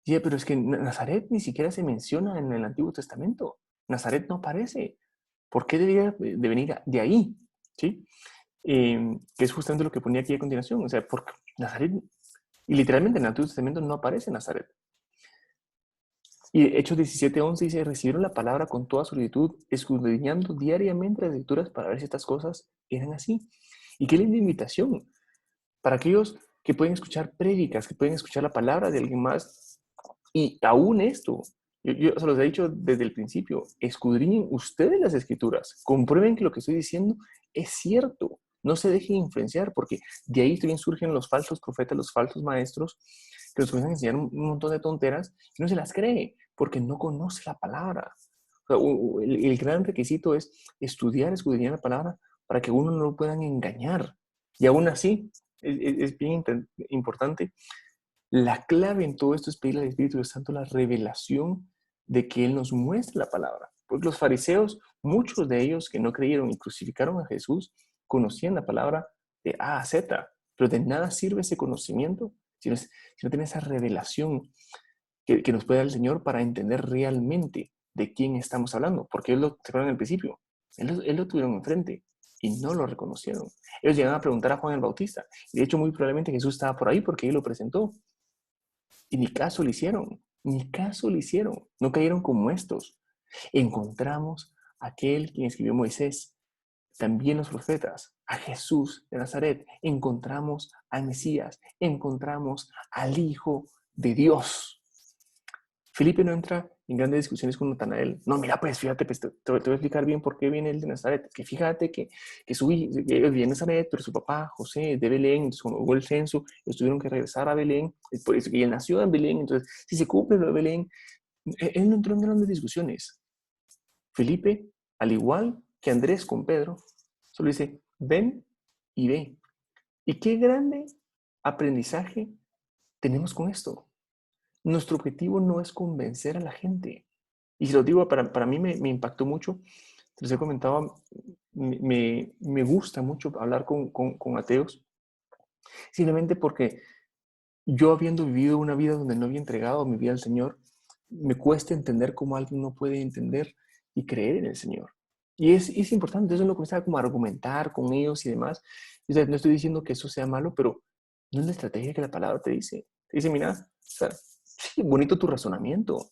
Sí, pero es que Nazaret ni siquiera se menciona en el Antiguo Testamento. Nazaret no aparece. ¿Por qué debería de venir de ahí? ¿Sí? Que es justamente lo que ponía aquí a continuación. O sea, porque Nazaret, y literalmente en el Antiguo Testamento no aparece Nazaret. Y Hechos 17:11 dice, recibieron la palabra con toda solitud, escudriñando diariamente las escrituras para ver si estas cosas eran así. Y qué linda invitación para aquellos que pueden escuchar prédicas, que pueden escuchar la palabra de alguien más. Y aún esto, yo se los he dicho desde el principio, escudriñen ustedes las escrituras, comprueben que lo que estoy diciendo es cierto. No se dejen influenciar, porque de ahí también surgen los falsos profetas, los falsos maestros, que nos comienzan a enseñar un montón de tonteras y no se las cree, porque no conoce la palabra. O sea, el gran requisito es estudiar, escudriñar la palabra para que uno no lo puedan engañar. Y aún así, es bien importante. La clave en todo esto es pedirle al Espíritu Santo la revelación de que Él nos muestre la palabra. Porque los fariseos, muchos de ellos que no creyeron y crucificaron a Jesús, conocían la palabra de A a Z, pero de nada sirve ese conocimiento si no tiene esa revelación que nos puede dar el Señor para entender realmente de quién estamos hablando. Porque ellos se acuerdan al principio, él lo tuvieron enfrente y no lo reconocieron. Ellos llegaron a preguntar a Juan el Bautista. Y de hecho, muy probablemente Jesús estaba por ahí porque él lo presentó. Y ni caso le hicieron, ni caso le hicieron. No cayeron como estos. Encontramos a aquel quien escribió Moisés, también los profetas, a Jesús de Nazaret. Encontramos al Mesías, encontramos al Hijo de Dios. Felipe no entra en grandes discusiones con Natanael. No, mira, pues fíjate, pues, te voy a explicar bien por qué viene él de Nazaret. Que fíjate que él viene de Nazaret, pero su papá, José, de Belén. Entonces, cuando hubo el censo, ellos tuvieron que regresar a Belén. Es por eso que él nació en Belén. Entonces, si se cumple lo de Belén, él no entró en grandes discusiones. Felipe, al igual que Andrés con Pedro, solo dice, ven y ve. Y qué grande aprendizaje tenemos con esto. Nuestro objetivo no es convencer a la gente. Y si lo digo, para mí me impactó mucho. Les he comentado, me gusta mucho hablar con ateos, simplemente porque yo habiendo vivido una vida donde no había entregado mi vida al Señor, me cuesta entender cómo alguien no puede entender y creer en el Señor. Y es importante, entonces uno comienza como a argumentar con ellos y demás. O sea, no estoy diciendo que eso sea malo, pero no es la estrategia que la palabra te dice. Te dice, mira, o sea, sí, bonito tu razonamiento.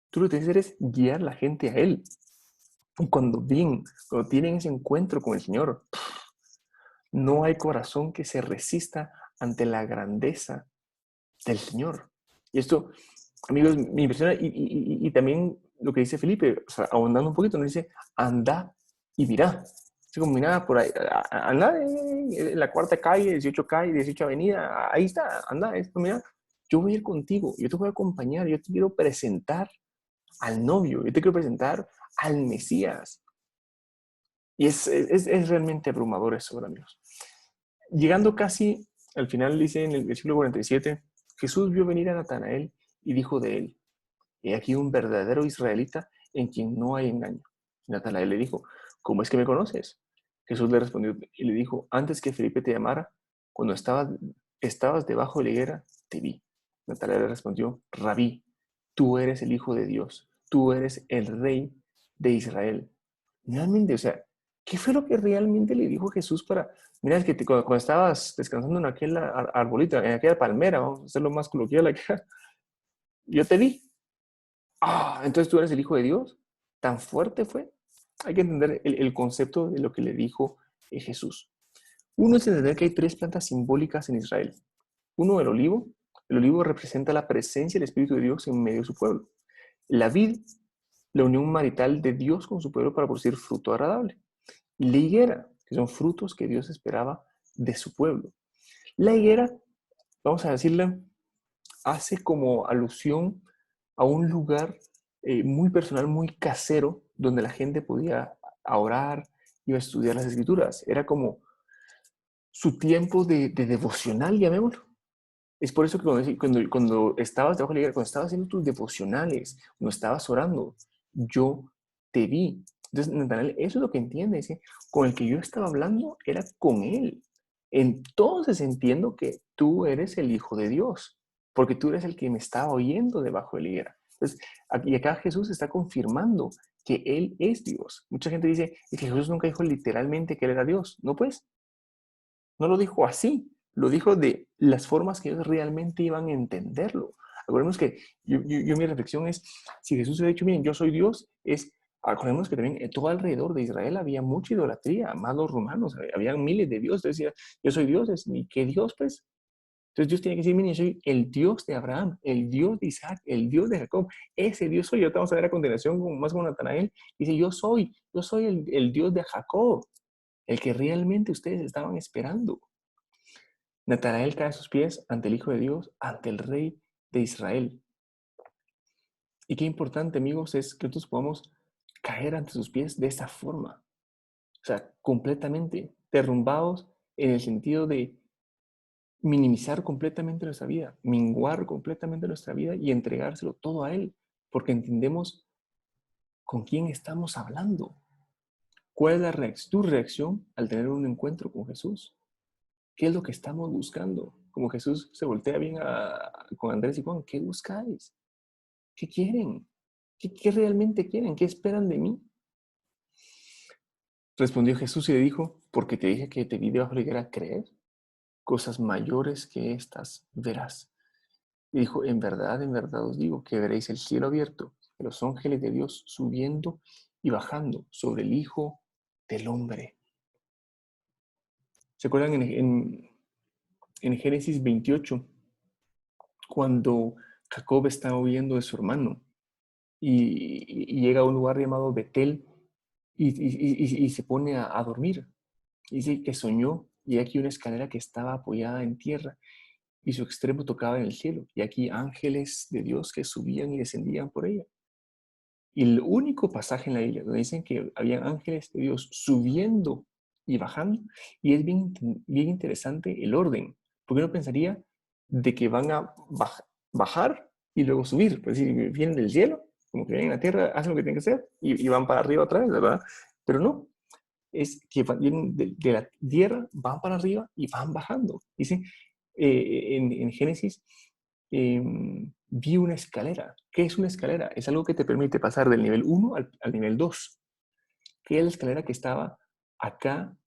Tú lo que tienes que hacer es guiar a la gente a Él. Y cuando tienen ese encuentro con el Señor, no hay corazón que se resista ante la grandeza del Señor. Y esto, amigos, me impresiona. Y también lo que dice Felipe, o sea, ahondando un poquito, nos dice, anda y mira. Así como, mira, por ahí, anda en la cuarta calle, 18 calle, 18 avenida, ahí está, anda, esto, mira, yo voy a ir contigo, yo te voy a acompañar, yo te quiero presentar al novio, yo te quiero presentar al Mesías. Y es realmente abrumador eso, amigos. Llegando casi al final, dice en el versículo 47, Jesús vio venir a Natanael y dijo de él, he aquí un verdadero israelita en quien no hay engaño. Y Natanael le dijo, ¿cómo es que me conoces? Jesús le respondió y le dijo, antes que Felipe te llamara, cuando estabas debajo de la higuera, te vi. Natanael le respondió, Rabí, tú eres el Hijo de Dios, tú eres el Rey de Israel. Realmente, o sea, ¿qué fue lo que realmente le dijo Jesús para, mira, es que cuando estabas descansando en aquella arbolita, en aquella palmera, vamos a hacerlo más coloquial acá, yo te vi. Ah, entonces tú eres el Hijo de Dios. ¿Tan fuerte fue? Hay que entender el concepto de lo que le dijo es Jesús. Uno es entender que hay 3 plantas simbólicas en Israel. Uno, el olivo. El olivo representa la presencia del Espíritu de Dios en medio de su pueblo. La vid, la unión marital de Dios con su pueblo para producir fruto agradable. Y la higuera, que son frutos que Dios esperaba de su pueblo. La higuera, vamos a decirle, hace como alusión a un lugar muy personal, muy casero, donde la gente podía orar, iba a estudiar las escrituras. Era como su tiempo de devocional, llamémoslo. Es por eso que cuando estabas debajo de la higuera, cuando estabas haciendo tus devocionales, cuando estabas orando, yo te vi. Entonces, Natanael, eso es lo que entiende, ¿sí? Con el que yo estaba hablando era con él. Entonces entiendo que tú eres el Hijo de Dios, porque tú eres el que me estaba oyendo debajo de la higuera. Entonces, y acá Jesús está confirmando que Él es Dios. Mucha gente dice, es que Jesús nunca dijo literalmente que Él era Dios. No, pues, no lo dijo así, lo dijo de las formas que ellos realmente iban a entenderlo. Acordemos que mi reflexión es, si Jesús hubiera dicho, miren, yo soy Dios, acordemos que también todo alrededor de Israel había mucha idolatría, más los romanos, había miles de dioses, decía, yo soy Dios, ¿y qué Dios pues? Entonces Dios tiene que decir, miren, yo soy el Dios de Abraham, el Dios de Isaac, el Dios de Jacob, ese Dios soy yo. Te vamos a ver a continuación más con Natanael, dice, yo soy el Dios de Jacob, el que realmente ustedes estaban esperando. Natanael cae a sus pies ante el Hijo de Dios, ante el Rey de Israel. Y qué importante, amigos, es que nosotros podamos caer ante sus pies de esta forma. O sea, completamente derrumbados en el sentido de minimizar completamente nuestra vida, minguar completamente nuestra vida y entregárselo todo a Él, porque entendemos con quién estamos hablando. ¿Cuál es tu reacción al tener un encuentro con Jesús? ¿Qué es lo que estamos buscando? Como Jesús se voltea bien con Andrés y Juan, ¿qué buscáis? ¿Qué quieren? ¿Qué realmente quieren? ¿Qué esperan de mí? Respondió Jesús y le dijo, porque te dije que te vi debajo de la higuera, ¿creer? Cosas mayores que estas verás. Y dijo, en verdad os digo que veréis el cielo abierto, y los ángeles de Dios subiendo y bajando sobre el Hijo del Hombre. ¿Se acuerdan en Génesis 28, cuando Jacob está huyendo de su hermano y llega a un lugar llamado Betel y se pone a dormir? Dice que soñó y aquí una escalera que estaba apoyada en tierra y su extremo tocaba en el cielo, y aquí ángeles de Dios que subían y descendían por ella. Y el único pasaje en la Biblia donde dicen que había ángeles de Dios subiendo y bajando, y es bien interesante el orden, porque uno pensaría de que van a bajar y luego subir, pues decir, vienen del cielo, como que vienen a la tierra, hacen lo que tienen que hacer y van para arriba otra vez, ¿verdad? Pero no, es que vienen de la tierra, van para arriba y van bajando. Dice en Génesis, vi una escalera. ¿Qué es una escalera? Es algo que te permite pasar del nivel 1 al nivel 2. ¿Qué es la escalera que estaba acá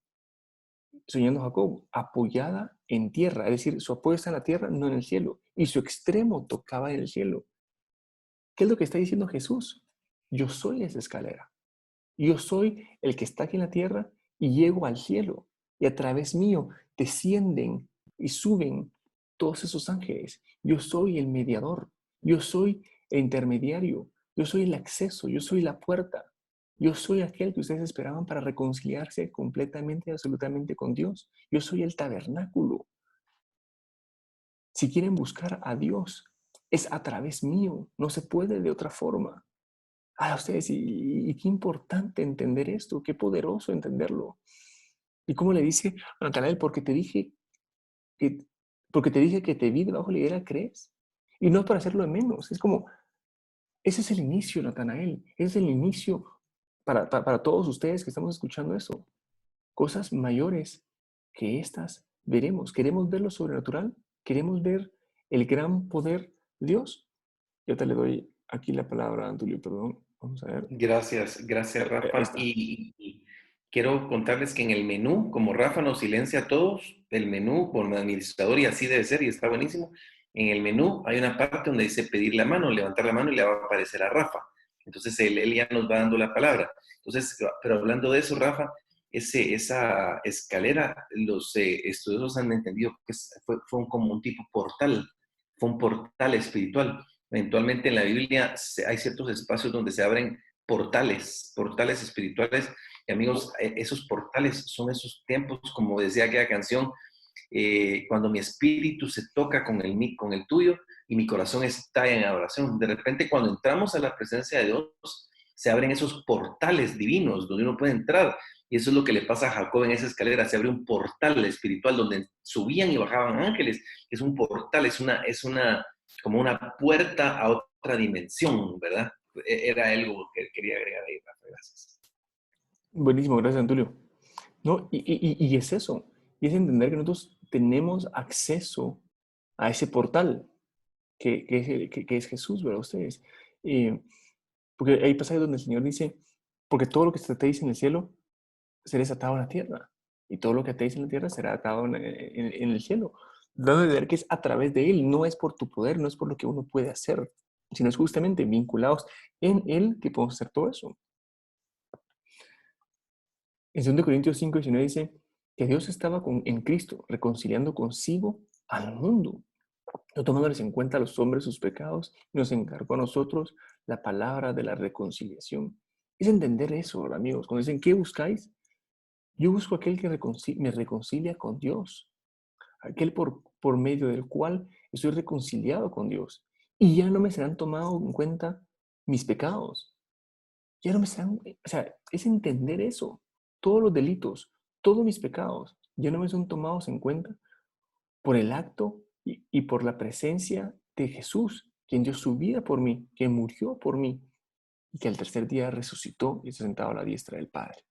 soñando Jacob? Apoyada en tierra, es decir, su apoyo está en la tierra, no en el cielo, y su extremo tocaba en el cielo. ¿Qué es lo que está diciendo Jesús? Yo soy esa escalera. Yo soy el que está aquí en la tierra y llego al cielo. Y a través mío descienden y suben todos esos ángeles. Yo soy el mediador. Yo soy el intermediario. Yo soy el acceso. Yo soy la puerta. Yo soy aquel que ustedes esperaban para reconciliarse completamente y absolutamente con Dios. Yo soy el tabernáculo. Si quieren buscar a Dios, es a través mío. No se puede de otra forma. A ustedes, y qué importante entender esto, qué poderoso entenderlo. Y como le dice a Natanael, que, porque te dije que te vi debajo de la higuera, ¿crees? Y no para hacerlo de menos, es como, ese es el inicio, Natanael, ese es el inicio para todos ustedes que estamos escuchando eso. Cosas mayores que estas veremos. ¿Queremos ver lo sobrenatural? ¿Queremos ver el gran poder de Dios? Yo te le doy aquí la palabra a Antulio, perdón. Vamos a ver. Gracias, gracias Ahí Rafa. está. Y quiero contarles que en el menú, como Rafa nos silencia a todos, el menú con el administrador y así debe ser y está buenísimo, en el menú hay una parte donde dice pedir la mano, levantar la mano y le va a aparecer a Rafa. Entonces él ya nos va dando la palabra. Entonces, pero hablando de eso, Rafa, esa escalera, los estudiosos han entendido que fue como un tipo portal, fue un portal espiritual. Eventualmente en la Biblia hay ciertos espacios donde se abren portales espirituales. Y amigos, esos portales son esos tiempos, como decía aquella canción, cuando mi espíritu se toca con el tuyo y mi corazón está en adoración. De repente, cuando entramos a la presencia de Dios, se abren esos portales divinos donde uno puede entrar. Y eso es lo que le pasa a Jacob en esa escalera. Se abre un portal espiritual donde subían y bajaban ángeles. Es un portal, como una puerta a otra dimensión, ¿verdad? Era algo que quería agregar ahí, Rafa. Gracias. Buenísimo, gracias, Antulio. No, y es eso, y es entender que nosotros tenemos acceso a ese portal que es Jesús, ¿verdad? Ustedes. Porque hay pasajes donde el Señor dice, porque todo lo que se atéis en el cielo será atado en la tierra, y todo lo que atéis en la tierra será atado en el cielo. Dando de ver que es a través de Él, no es por tu poder, no es por lo que uno puede hacer, sino es justamente vinculados en Él que podemos hacer todo eso. En 2 Corintios 5:19 dice que Dios estaba en Cristo, reconciliando consigo al mundo, no tomándoles en cuenta a los hombres sus pecados, y nos encargó a nosotros la palabra de la reconciliación. Es entender eso, amigos. Cuando dicen, ¿qué buscáis? Yo busco aquel que me reconcilia con Dios, aquel por medio del cual estoy reconciliado con Dios. Y ya no me serán tomados en cuenta mis pecados. Ya no me serán, o sea, es entender eso. Todos los delitos, todos mis pecados, ya no me son tomados en cuenta por el acto y por la presencia de Jesús, quien dio su vida por mí, que murió por mí y que al tercer día resucitó y se sentado a la diestra del Padre.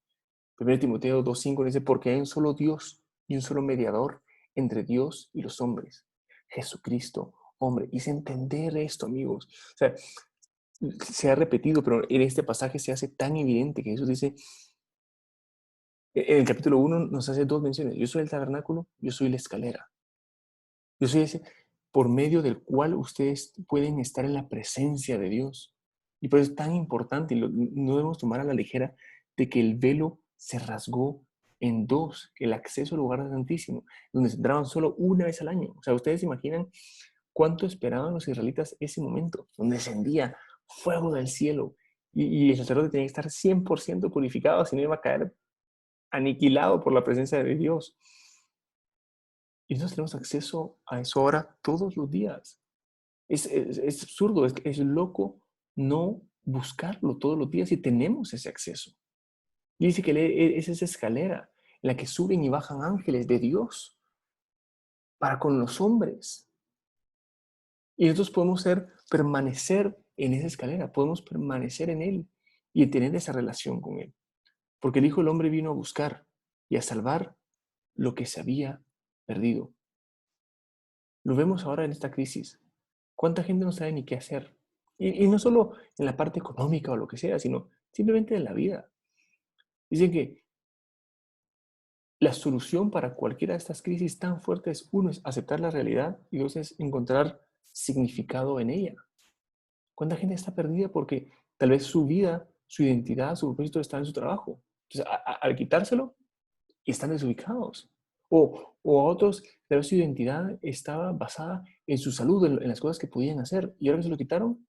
1 Timoteo 2:5 dice, porque hay un solo Dios y un solo mediador entre Dios y los hombres, Jesucristo, hombre. Y es entender esto, amigos. O sea, se ha repetido, pero en este pasaje se hace tan evidente que Jesús dice, en el capítulo 1 nos hace dos menciones. Yo soy el tabernáculo, yo soy la escalera. Yo soy ese por medio del cual ustedes pueden estar en la presencia de Dios. Y por eso es tan importante, y no debemos tomar a la ligera, de que el velo se rasgó en dos, el acceso al lugar santísimo, donde se entraban solo una vez al año. O sea, ustedes se imaginan cuánto esperaban los israelitas ese momento, donde descendía fuego del cielo y el sacerdote tenía que estar 100% purificado, si no iba a caer aniquilado por la presencia de Dios. Y nosotros tenemos acceso a eso ahora todos los días. Es absurdo, es loco no buscarlo todos los días y tenemos ese acceso. Y dice que es esa escalera en la que suben y bajan ángeles de Dios para con los hombres. Y nosotros podemos permanecer en esa escalera, podemos permanecer en Él y tener esa relación con Él. Porque el Hijo del Hombre vino a buscar y a salvar lo que se había perdido. Lo vemos ahora en esta crisis. ¿Cuánta gente no sabe ni qué hacer? Y no solo en la parte económica o lo que sea, sino simplemente en la vida. Dicen que la solución para cualquiera de estas crisis tan fuertes, uno es aceptar la realidad y dos es encontrar significado en ella. ¿Cuánta gente está perdida porque tal vez su vida, su identidad, su propósito está en su trabajo? Entonces, al quitárselo, están desubicados. O a otros, tal vez su identidad estaba basada en su salud, en las cosas que podían hacer. Y ahora que se lo quitaron,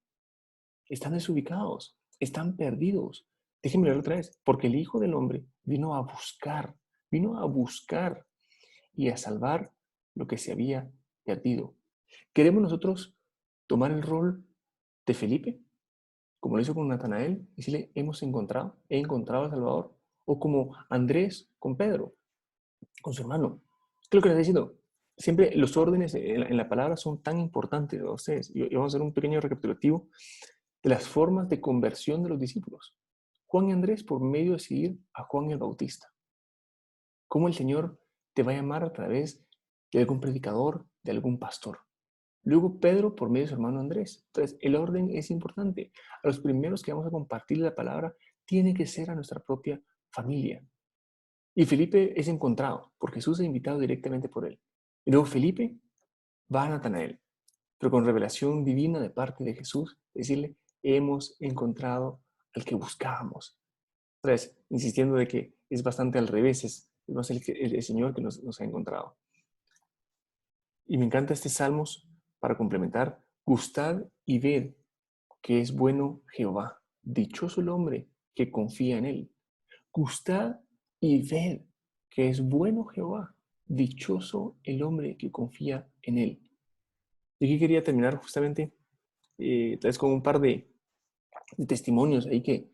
están desubicados, están perdidos. Déjenme leer otra vez. Porque el Hijo del Hombre vino a buscar y a salvar lo que se había perdido. ¿Queremos nosotros tomar el rol de Felipe, como lo hizo con Natanael, y decirle, he encontrado al Salvador? O como Andrés con Pedro, con su hermano. ¿Qué es lo que les estoy diciendo? Siempre los órdenes en la palabra son tan importantes a ustedes. Y vamos a hacer un pequeño recapitulativo de las formas de conversión de los discípulos. Juan y Andrés por medio de seguir a Juan el Bautista. Cómo el Señor te va a llamar a través de algún predicador, de algún pastor. Luego Pedro por medio de su hermano Andrés. Entonces, el orden es importante. A los primeros que vamos a compartir la palabra tiene que ser a nuestra propia familia. Y Felipe es encontrado, porque Jesús es invitado directamente por él. Y luego Felipe va a Natanael, pero con revelación divina de parte de Jesús, decirle, hemos encontrado al que buscábamos. otra vez, insistiendo de que es bastante al revés, es más el Señor que nos ha encontrado. Y me encanta este Salmos para complementar: gustad y ved que es bueno Jehová, dichoso el hombre que confía en él. Gustad y ved que es bueno Jehová, dichoso el hombre que confía en él. Y aquí quería terminar justamente, tal vez con un par de testimonios ahí que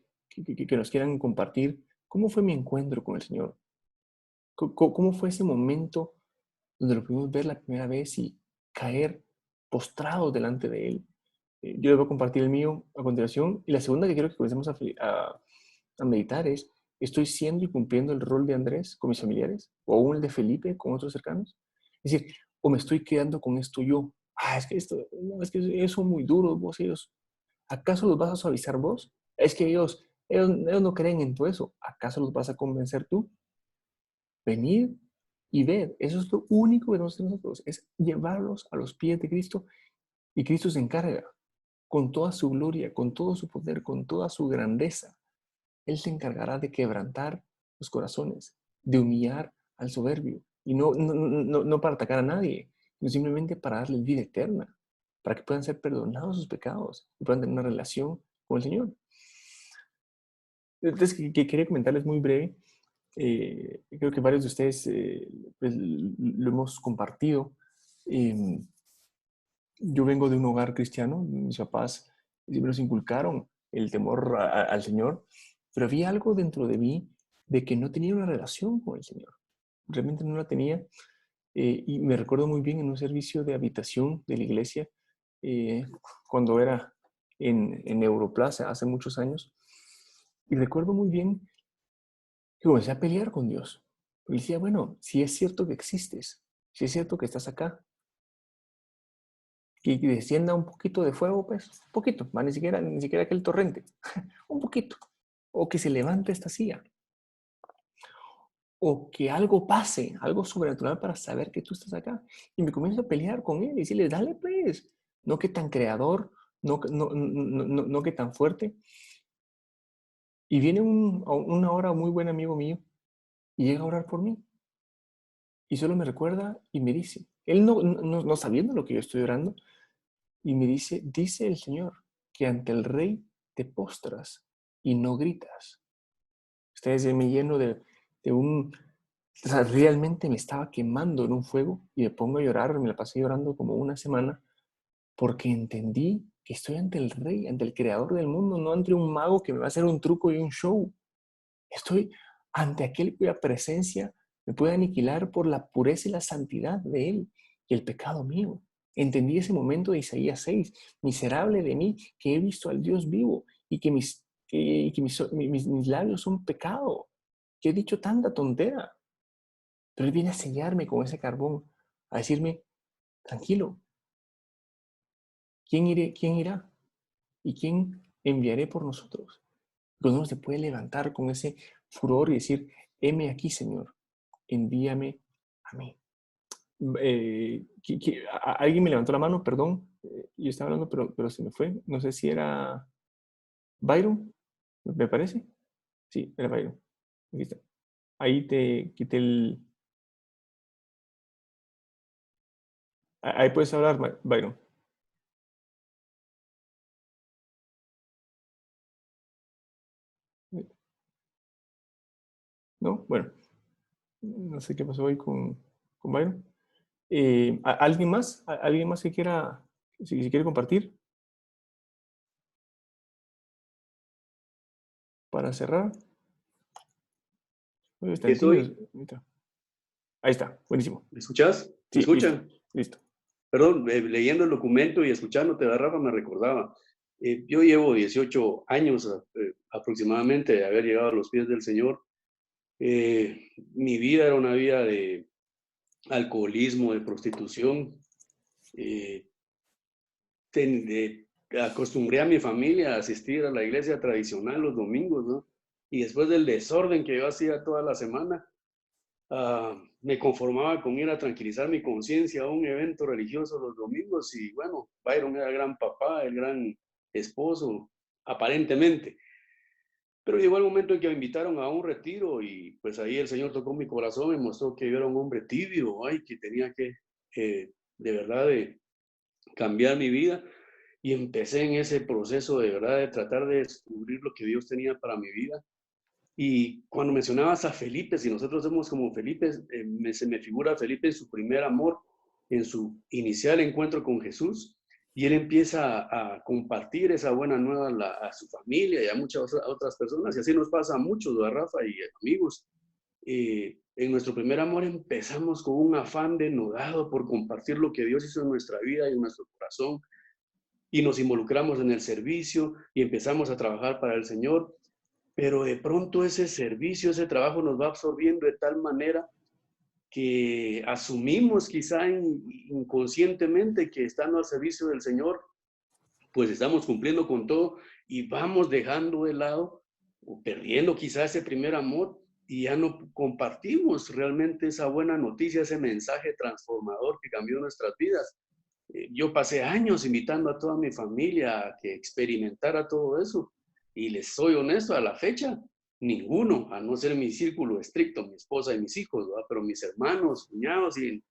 nos quieran compartir. ¿Cómo fue mi encuentro con el Señor? ¿Cómo fue ese momento donde lo pudimos ver la primera vez y caer postrados delante de Él? Yo les voy a compartir el mío a continuación. Y la segunda que quiero que comencemos a meditar es: ¿estoy siendo y cumpliendo el rol de Andrés con mis familiares? ¿O aún el de Felipe con otros cercanos? Es decir, ¿o me estoy quedando con esto yo? Es que esto, no, es que ellos son muy duros, vos, ellos. ¿Acaso los vas a suavizar vos? Es que ellos no creen en todo eso. ¿Acaso los vas a convencer tú? Venid y ved. Eso es lo único que debemos hacer nosotros, es llevarlos a los pies de Cristo, y Cristo se encarga con toda su gloria, con todo su poder, con toda su grandeza. Él se encargará de quebrantar los corazones, de humillar al soberbio, y no para atacar a nadie, sino simplemente para darles vida eterna, para que puedan ser perdonados sus pecados y puedan tener una relación con el Señor. Entonces, que quería comentarles muy breve. Creo que varios de ustedes pues, lo hemos compartido. Eh, yo vengo de un hogar cristiano. Mis papás siempre nos inculcaron el temor al Señor, pero había algo dentro de mí de que no tenía una relación con el Señor. Realmente no la tenía. Y me recuerdo muy bien en un servicio de habitación de la iglesia, eh, cuando era en Europlaza hace muchos años. Y recuerdo muy bien que comencé a pelear con Dios. Y decía, bueno, si es cierto que existes, si es cierto que estás acá, que descienda un poquito de fuego, pues, un poquito, ni siquiera aquel torrente, un poquito, o que se levante esta silla, o que algo pase, algo sobrenatural para saber que tú estás acá. Y me comienzo a pelear con él y decirle, dale pues, no que tan creador, no que tan fuerte. Y viene una hora muy buen amigo mío y llega a orar por mí. Y solo me recuerda y me dice, él no sabiendo lo que yo estoy orando, y me dice el Señor, que ante el Rey te postras y no gritas. Ustedes me lleno de un... O sea, realmente me estaba quemando en un fuego y me pongo a llorar, me la pasé llorando como una semana, porque entendí que estoy ante el Rey, ante el Creador del mundo, no ante un mago que me va a hacer un truco y un show. Estoy ante aquel cuya presencia me puede aniquilar por la pureza y la santidad de Él y el pecado mío. Entendí ese momento de Isaías 6, miserable de mí, que he visto al Dios vivo y que mis labios son pecado, que he dicho tanta tontera. Pero Él viene a sellarme con ese carbón, a decirme, tranquilo, ¿quién irá? ¿Y quién enviaré por nosotros? Cuando uno se puede levantar con ese furor y decir, heme aquí, Señor, envíame a mí. Alguien me levantó la mano, perdón, yo estaba hablando, pero se me fue. No sé si era Byron, me parece. Sí, era Byron. Aquí está. Ahí te quité el... Ahí puedes hablar, Byron. ¿No? Bueno, no sé qué pasó hoy con Byron. ¿Alguien más? ¿Alguien más que quiera, si quiere compartir para cerrar? Está en Estoy. Ahí está, buenísimo. ¿Me escuchas? ¿Me Sí, listo, escuchan? listo. Perdón, leyendo el documento y escuchándote, Rafa, me recordaba. Yo llevo 18 años aproximadamente de haber llegado a los pies del Señor. Mi vida era una vida de alcoholismo, de prostitución. Eh, acostumbré a mi familia a asistir a la iglesia tradicional los domingos, ¿no? Y después del desorden que yo hacía toda la semana, me conformaba con ir a tranquilizar mi conciencia a un evento religioso los domingos y bueno, Byron era el gran papá, el gran esposo, aparentemente. Pero llegó el momento en que me invitaron a un retiro y pues ahí el Señor tocó mi corazón y mostró que yo era un hombre tibio, ay, que tenía que de verdad de cambiar mi vida. Y empecé en ese proceso de verdad de tratar de descubrir lo que Dios tenía para mi vida. Y cuando mencionabas a Felipe, si nosotros somos como Felipe, se me figura Felipe en su primer amor, en su inicial encuentro con Jesús, y él empieza a compartir esa buena nueva a su familia y a muchas otras personas, y así nos pasa a muchos, ¿verdad, Rafa y amigos? En nuestro primer amor empezamos con un afán denodado por compartir lo que Dios hizo en nuestra vida y en nuestro corazón, y nos involucramos en el servicio y empezamos a trabajar para el Señor, pero de pronto ese servicio, ese trabajo nos va absorbiendo de tal manera que asumimos quizá inconscientemente que estando al servicio del Señor, pues estamos cumpliendo con todo y vamos dejando de lado o perdiendo quizá ese primer amor y ya no compartimos realmente esa buena noticia, ese mensaje transformador que cambió nuestras vidas. Yo pasé años invitando a toda mi familia a que experimentara todo eso. Y les soy honesto, a la fecha, ninguno, a no ser mi círculo estricto, mi esposa y mis hijos, ¿verdad? Pero mis hermanos, cuñados, y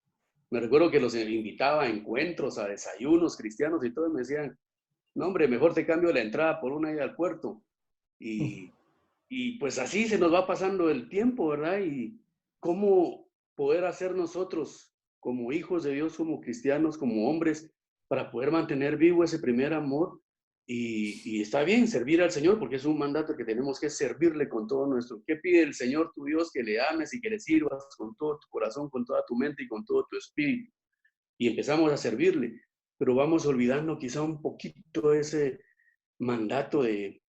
me recuerdo que los invitaba a encuentros, a desayunos cristianos y todo, y me decían, no hombre, mejor te cambio la entrada por una ida al puerto. Y, y pues así se nos va pasando el tiempo, ¿verdad? Y cómo poder hacer nosotros como hijos de Dios, como cristianos, como hombres, para poder mantener vivo ese primer amor. Y está bien servir al Señor, porque es un mandato que tenemos que servirle con todo nuestro. ¿Qué pide el Señor tu Dios? Que le ames y que le sirvas con todo tu corazón, con toda tu mente y con todo tu espíritu. Y empezamos a servirle, pero vamos olvidando quizá un poquito ese mandato de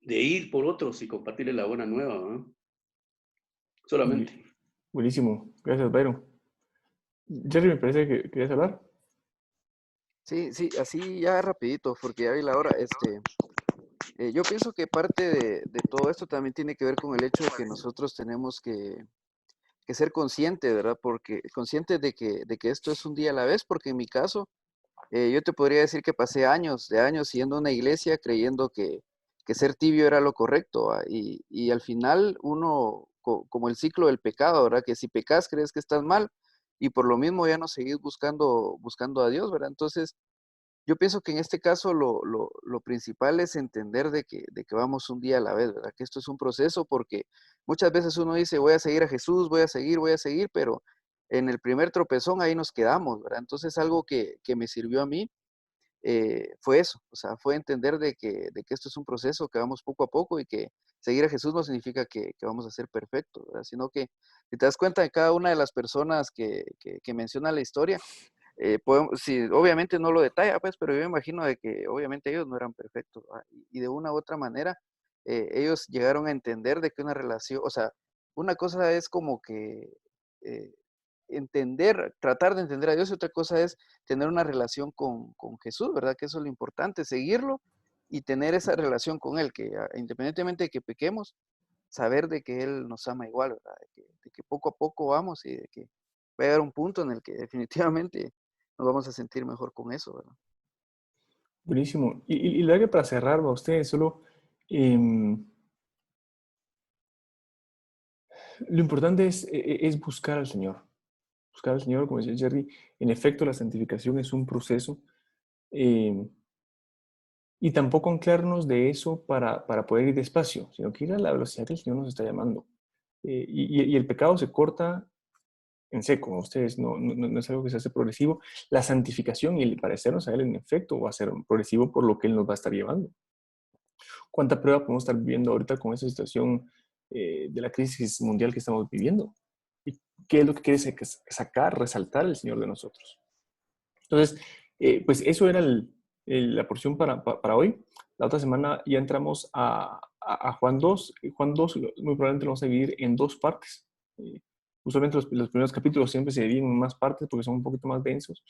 ir por otros y compartirle la buena nueva, ¿no? Solamente. Buenísimo. Gracias, Byron. Jerry, me parece que querías hablar. Sí, sí, así ya rapidito, porque ya vi la hora. Yo pienso que parte de todo esto también tiene que ver con el hecho de que nosotros tenemos que ser conscientes, ¿verdad? Porque conscientes de que esto es un día a la vez, porque en mi caso, yo te podría decir que pasé años de años yendo a una iglesia creyendo que ser tibio era lo correcto, ¿va? Y al final uno, como el ciclo del pecado, ¿verdad? Que si pecas crees que estás mal y por lo mismo ya no seguís buscando a Dios, ¿verdad? Entonces, yo pienso que en este caso lo principal es entender de que vamos un día a la vez, ¿verdad? Que esto es un proceso porque muchas veces uno dice, voy a seguir a Jesús, voy a seguir, pero en el primer tropezón ahí nos quedamos, ¿verdad? Entonces algo que me sirvió a mí fue eso, o sea, fue entender de que esto es un proceso, que vamos poco a poco y que seguir a Jesús no significa que vamos a ser perfectos, ¿verdad? Sino que si te das cuenta de cada una de las personas que menciona la historia, sí, obviamente no lo detalla, pues, pero yo me imagino de que obviamente ellos no eran perfectos, ¿va? Y de una u otra manera, ellos llegaron a entender de que una relación, o sea, una cosa es como que eh, tratar de entender a Dios y otra cosa es tener una relación con Jesús, ¿verdad? Que eso es lo importante, seguirlo y tener esa relación con Él, que independientemente de que pequemos, saber de que Él nos ama igual, ¿verdad? De que poco a poco vamos y de que va a llegar un punto en el que definitivamente nos vamos a sentir mejor con eso, ¿verdad? Buenísimo. Y la verdad que para cerrar, a ustedes solo, lo importante es buscar al Señor. Buscar al Señor, como decía Jerry, en efecto la santificación es un proceso. em, y tampoco anclarnos de eso para poder ir despacio, sino que ir a la velocidad que el Señor nos está llamando. Y el pecado se corta en seco, ustedes, no es algo que se hace progresivo. La santificación y el parecernos a Él, en efecto, va a ser progresivo por lo que Él nos va a estar llevando. ¿Cuánta prueba podemos estar viviendo ahorita con esa situación de la crisis mundial que estamos viviendo? ¿Y qué es lo que quiere sacar, resaltar el Señor de nosotros? Entonces, pues eso era la porción para hoy. La otra semana ya entramos a Juan 2. Juan 2 muy probablemente lo vamos a dividir en dos partes. Usualmente los primeros capítulos siempre se dividen en más partes porque son un poquito más densos.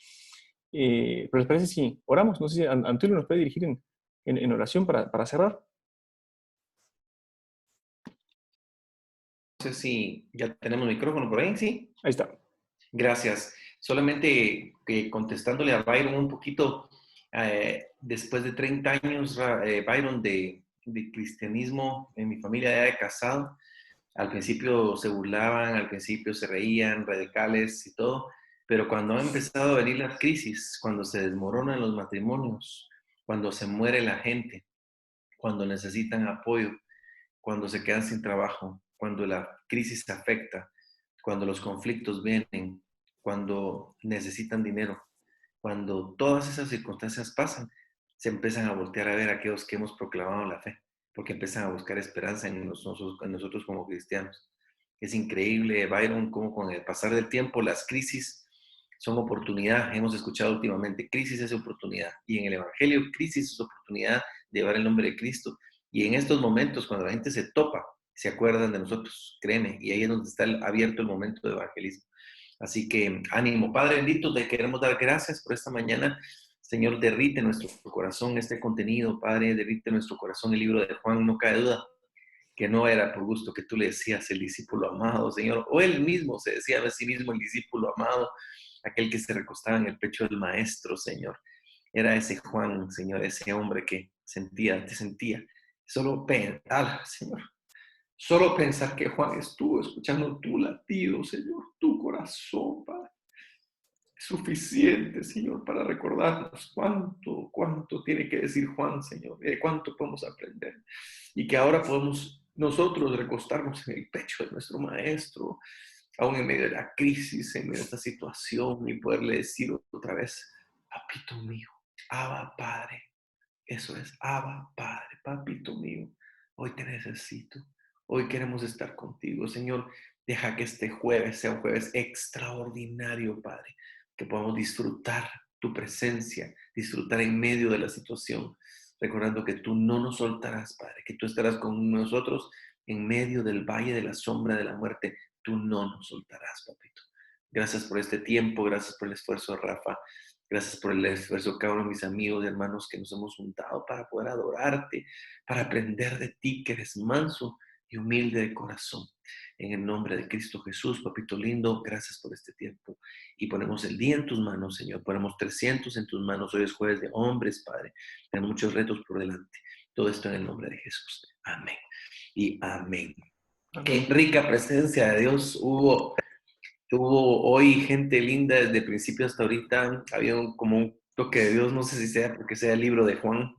Pero les parece si oramos. No sé si Antonio nos puede dirigir en oración para cerrar. No sé si ya tenemos micrófono por ahí, ¿sí? Ahí está. Gracias. Solamente contestándole a Byron un poquito, después de 30 años, Byron, de de cristianismo en mi familia ya de casado. Al principio se burlaban, al principio se reían, radicales y todo, pero cuando han empezado a venir las crisis, cuando se desmoronan los matrimonios, cuando se muere la gente, cuando necesitan apoyo, cuando se quedan sin trabajo, cuando la crisis afecta, cuando los conflictos vienen, cuando necesitan dinero, cuando todas esas circunstancias pasan, se empiezan a voltear a ver a aquellos que hemos proclamado la fe, porque empiezan a buscar esperanza en nosotros como cristianos. Es increíble, Byron, cómo con el pasar del tiempo las crisis son oportunidad. Hemos escuchado últimamente, crisis es oportunidad. Y en el Evangelio, crisis es oportunidad de llevar el nombre de Cristo. Y en estos momentos, cuando la gente se topa, se acuerdan de nosotros, créeme, y ahí es donde está abierto el momento de evangelismo. Así que ánimo, Padre bendito, te queremos dar gracias por esta mañana. Señor, derrite nuestro corazón este contenido, Padre, derrite nuestro corazón el libro de Juan, no cabe duda que no era por gusto que tú le decías el discípulo amado, Señor, o él mismo se decía a sí mismo el discípulo amado, aquel que se recostaba en el pecho del maestro, Señor. Era ese Juan, Señor, ese hombre que sentía, te sentía. Solo pensar, Señor, solo pensar que Juan estuvo escuchando tu latido, Señor, tu corazón, Padre. Es suficiente, Señor, para recordarnos cuánto tiene que decir Juan, Señor, cuánto podemos aprender. Y que ahora podemos nosotros recostarnos en el pecho de nuestro Maestro, aún en medio de la crisis, en medio de esta situación, y poderle decir otra vez, papito mío, Abba Padre, eso es, Abba Padre, papito mío, hoy te necesito, hoy queremos estar contigo, Señor, deja que este jueves sea un jueves extraordinario, Padre, que podamos disfrutar tu presencia, disfrutar en medio de la situación, recordando que tú no nos soltarás, Padre, que tú estarás con nosotros en medio del valle de la sombra de la muerte, tú no nos soltarás, papito. Gracias por este tiempo, gracias por el esfuerzo, Rafa. Gracias por el esfuerzo, cada uno de mis amigos y hermanos que nos hemos juntado para poder adorarte, para aprender de ti, que eres manso y humilde de corazón. En el nombre de Cristo Jesús, papito lindo, gracias por este tiempo. Y ponemos el día en tus manos, Señor. Ponemos 300 en tus manos. Hoy es jueves de hombres, Padre. Tenemos muchos retos por delante. Todo esto en el nombre de Jesús. Amén. Y amén. Qué rica presencia de Dios hubo hoy gente linda desde el principio hasta ahorita. Había como un toque de Dios, no sé si sea porque sea el libro de Juan,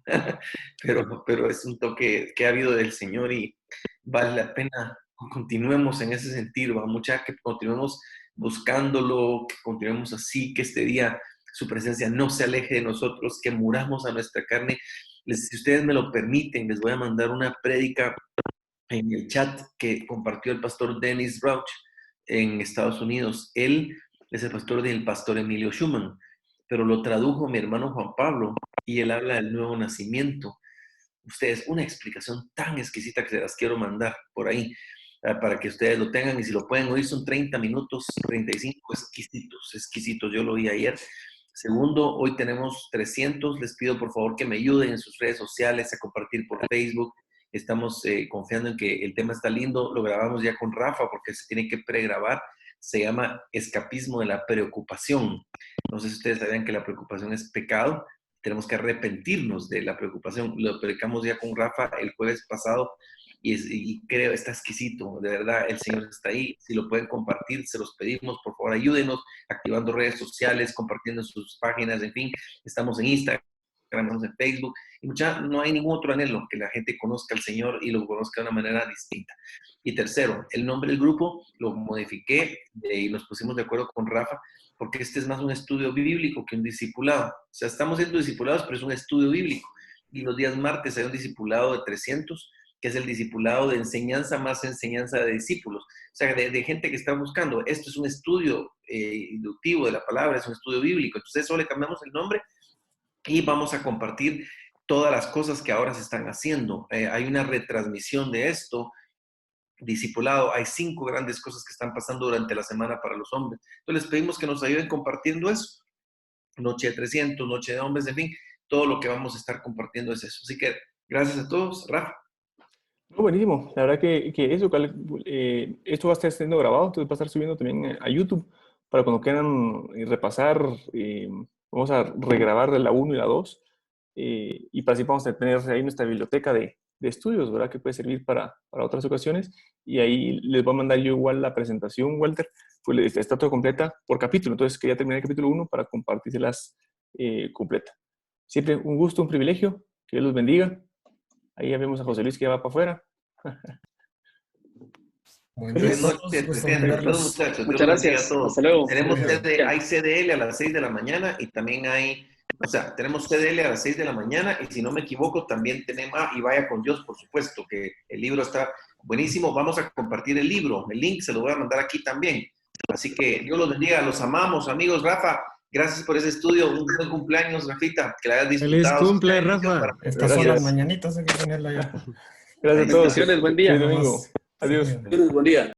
pero es un toque que ha habido del Señor y vale la pena. Continuemos en ese sentido, a mucha que continuemos buscándolo, que continuemos así, que este día su presencia no se aleje de nosotros, que muramos a nuestra carne. Si ustedes me lo permiten, les voy a mandar una prédica en el chat que compartió el pastor Dennis Rauch en Estados Unidos. Él es el pastor del pastor Emilio Schumann, pero lo tradujo mi hermano Juan Pablo y él habla del nuevo nacimiento. Ustedes, una explicación tan exquisita que se las quiero mandar por ahí para que ustedes lo tengan y si lo pueden oír son 30 minutos, 35 exquisitos, exquisitos. Yo lo vi ayer. Segundo, hoy tenemos 300. Les pido por favor que me ayuden en sus redes sociales a compartir por Facebook. Estamos confiando en que el tema está lindo. Lo grabamos ya con Rafa porque se tiene que pregrabar. Se llama Escapismo de la Preocupación. No sé si ustedes sabían que la preocupación es pecado. Tenemos que arrepentirnos de la preocupación. Lo predicamos ya con Rafa el jueves pasado y creo está exquisito. De verdad, el Señor está ahí. Si lo pueden compartir, se los pedimos. Por favor, ayúdenos activando redes sociales, compartiendo sus páginas. En fin, estamos en Instagram, estamos en Facebook. Y no hay ningún otro anhelo que la gente conozca al Señor y lo conozca de una manera distinta. Y tercero, el nombre del grupo lo modifiqué y nos pusimos de acuerdo con Rafa porque este es más un estudio bíblico que un discipulado. O sea, estamos siendo discipulados, pero es un estudio bíblico. Y los días martes hay un discipulado de 300, que es el discipulado de enseñanza más enseñanza de discípulos. O sea, de gente que está buscando. Esto es un estudio inductivo de la palabra, es un estudio bíblico. Entonces, solo le cambiamos el nombre y vamos a compartir todas las cosas que ahora se están haciendo. Hay una retransmisión de esto, discipulado. Hay 5 grandes cosas que están pasando durante la semana para los hombres. Entonces les pedimos que nos ayuden compartiendo eso. Noche de 300, Noche de Hombres, en fin, todo lo que vamos a estar compartiendo es eso. Así que gracias a todos. Rafa. No, buenísimo. La verdad que eso, esto va a estar siendo grabado, entonces va a estar subiendo también a YouTube para cuando quieran repasar. Vamos a regrabar de la 1 y la 2 y para así vamos a tener ahí nuestra biblioteca de estudios, ¿verdad? Que puede servir para otras ocasiones. Y ahí les voy a mandar yo igual la presentación, Walter, pues está todo completa por capítulo. Entonces quería terminar el capítulo 1 para compartírselas completa. Siempre un gusto, un privilegio. Que Dios los bendiga. Ahí ya vemos a José Luis que ya va para afuera. Buenas noches, muchachos. Muchas gracias. Hasta luego. Tenemos hay CDL a las 6 de la mañana y también hay, o sea, tenemos CDL a las 6 de la mañana y si no me equivoco también tenemos, y vaya con Dios, por supuesto, que el libro está buenísimo. Vamos a compartir el libro, el link se lo voy a mandar aquí también. Así que Dios los bendiga, los amamos, amigos. Rafa, gracias por ese estudio. Un buen cumpleaños, Rafita, que la hayas disfrutado. Feliz cumple, Rafa. Estas son las mañanitas, hay que tenerla ya. Gracias a todos. Buen día. Feliz domingo. Adiós. Buen día.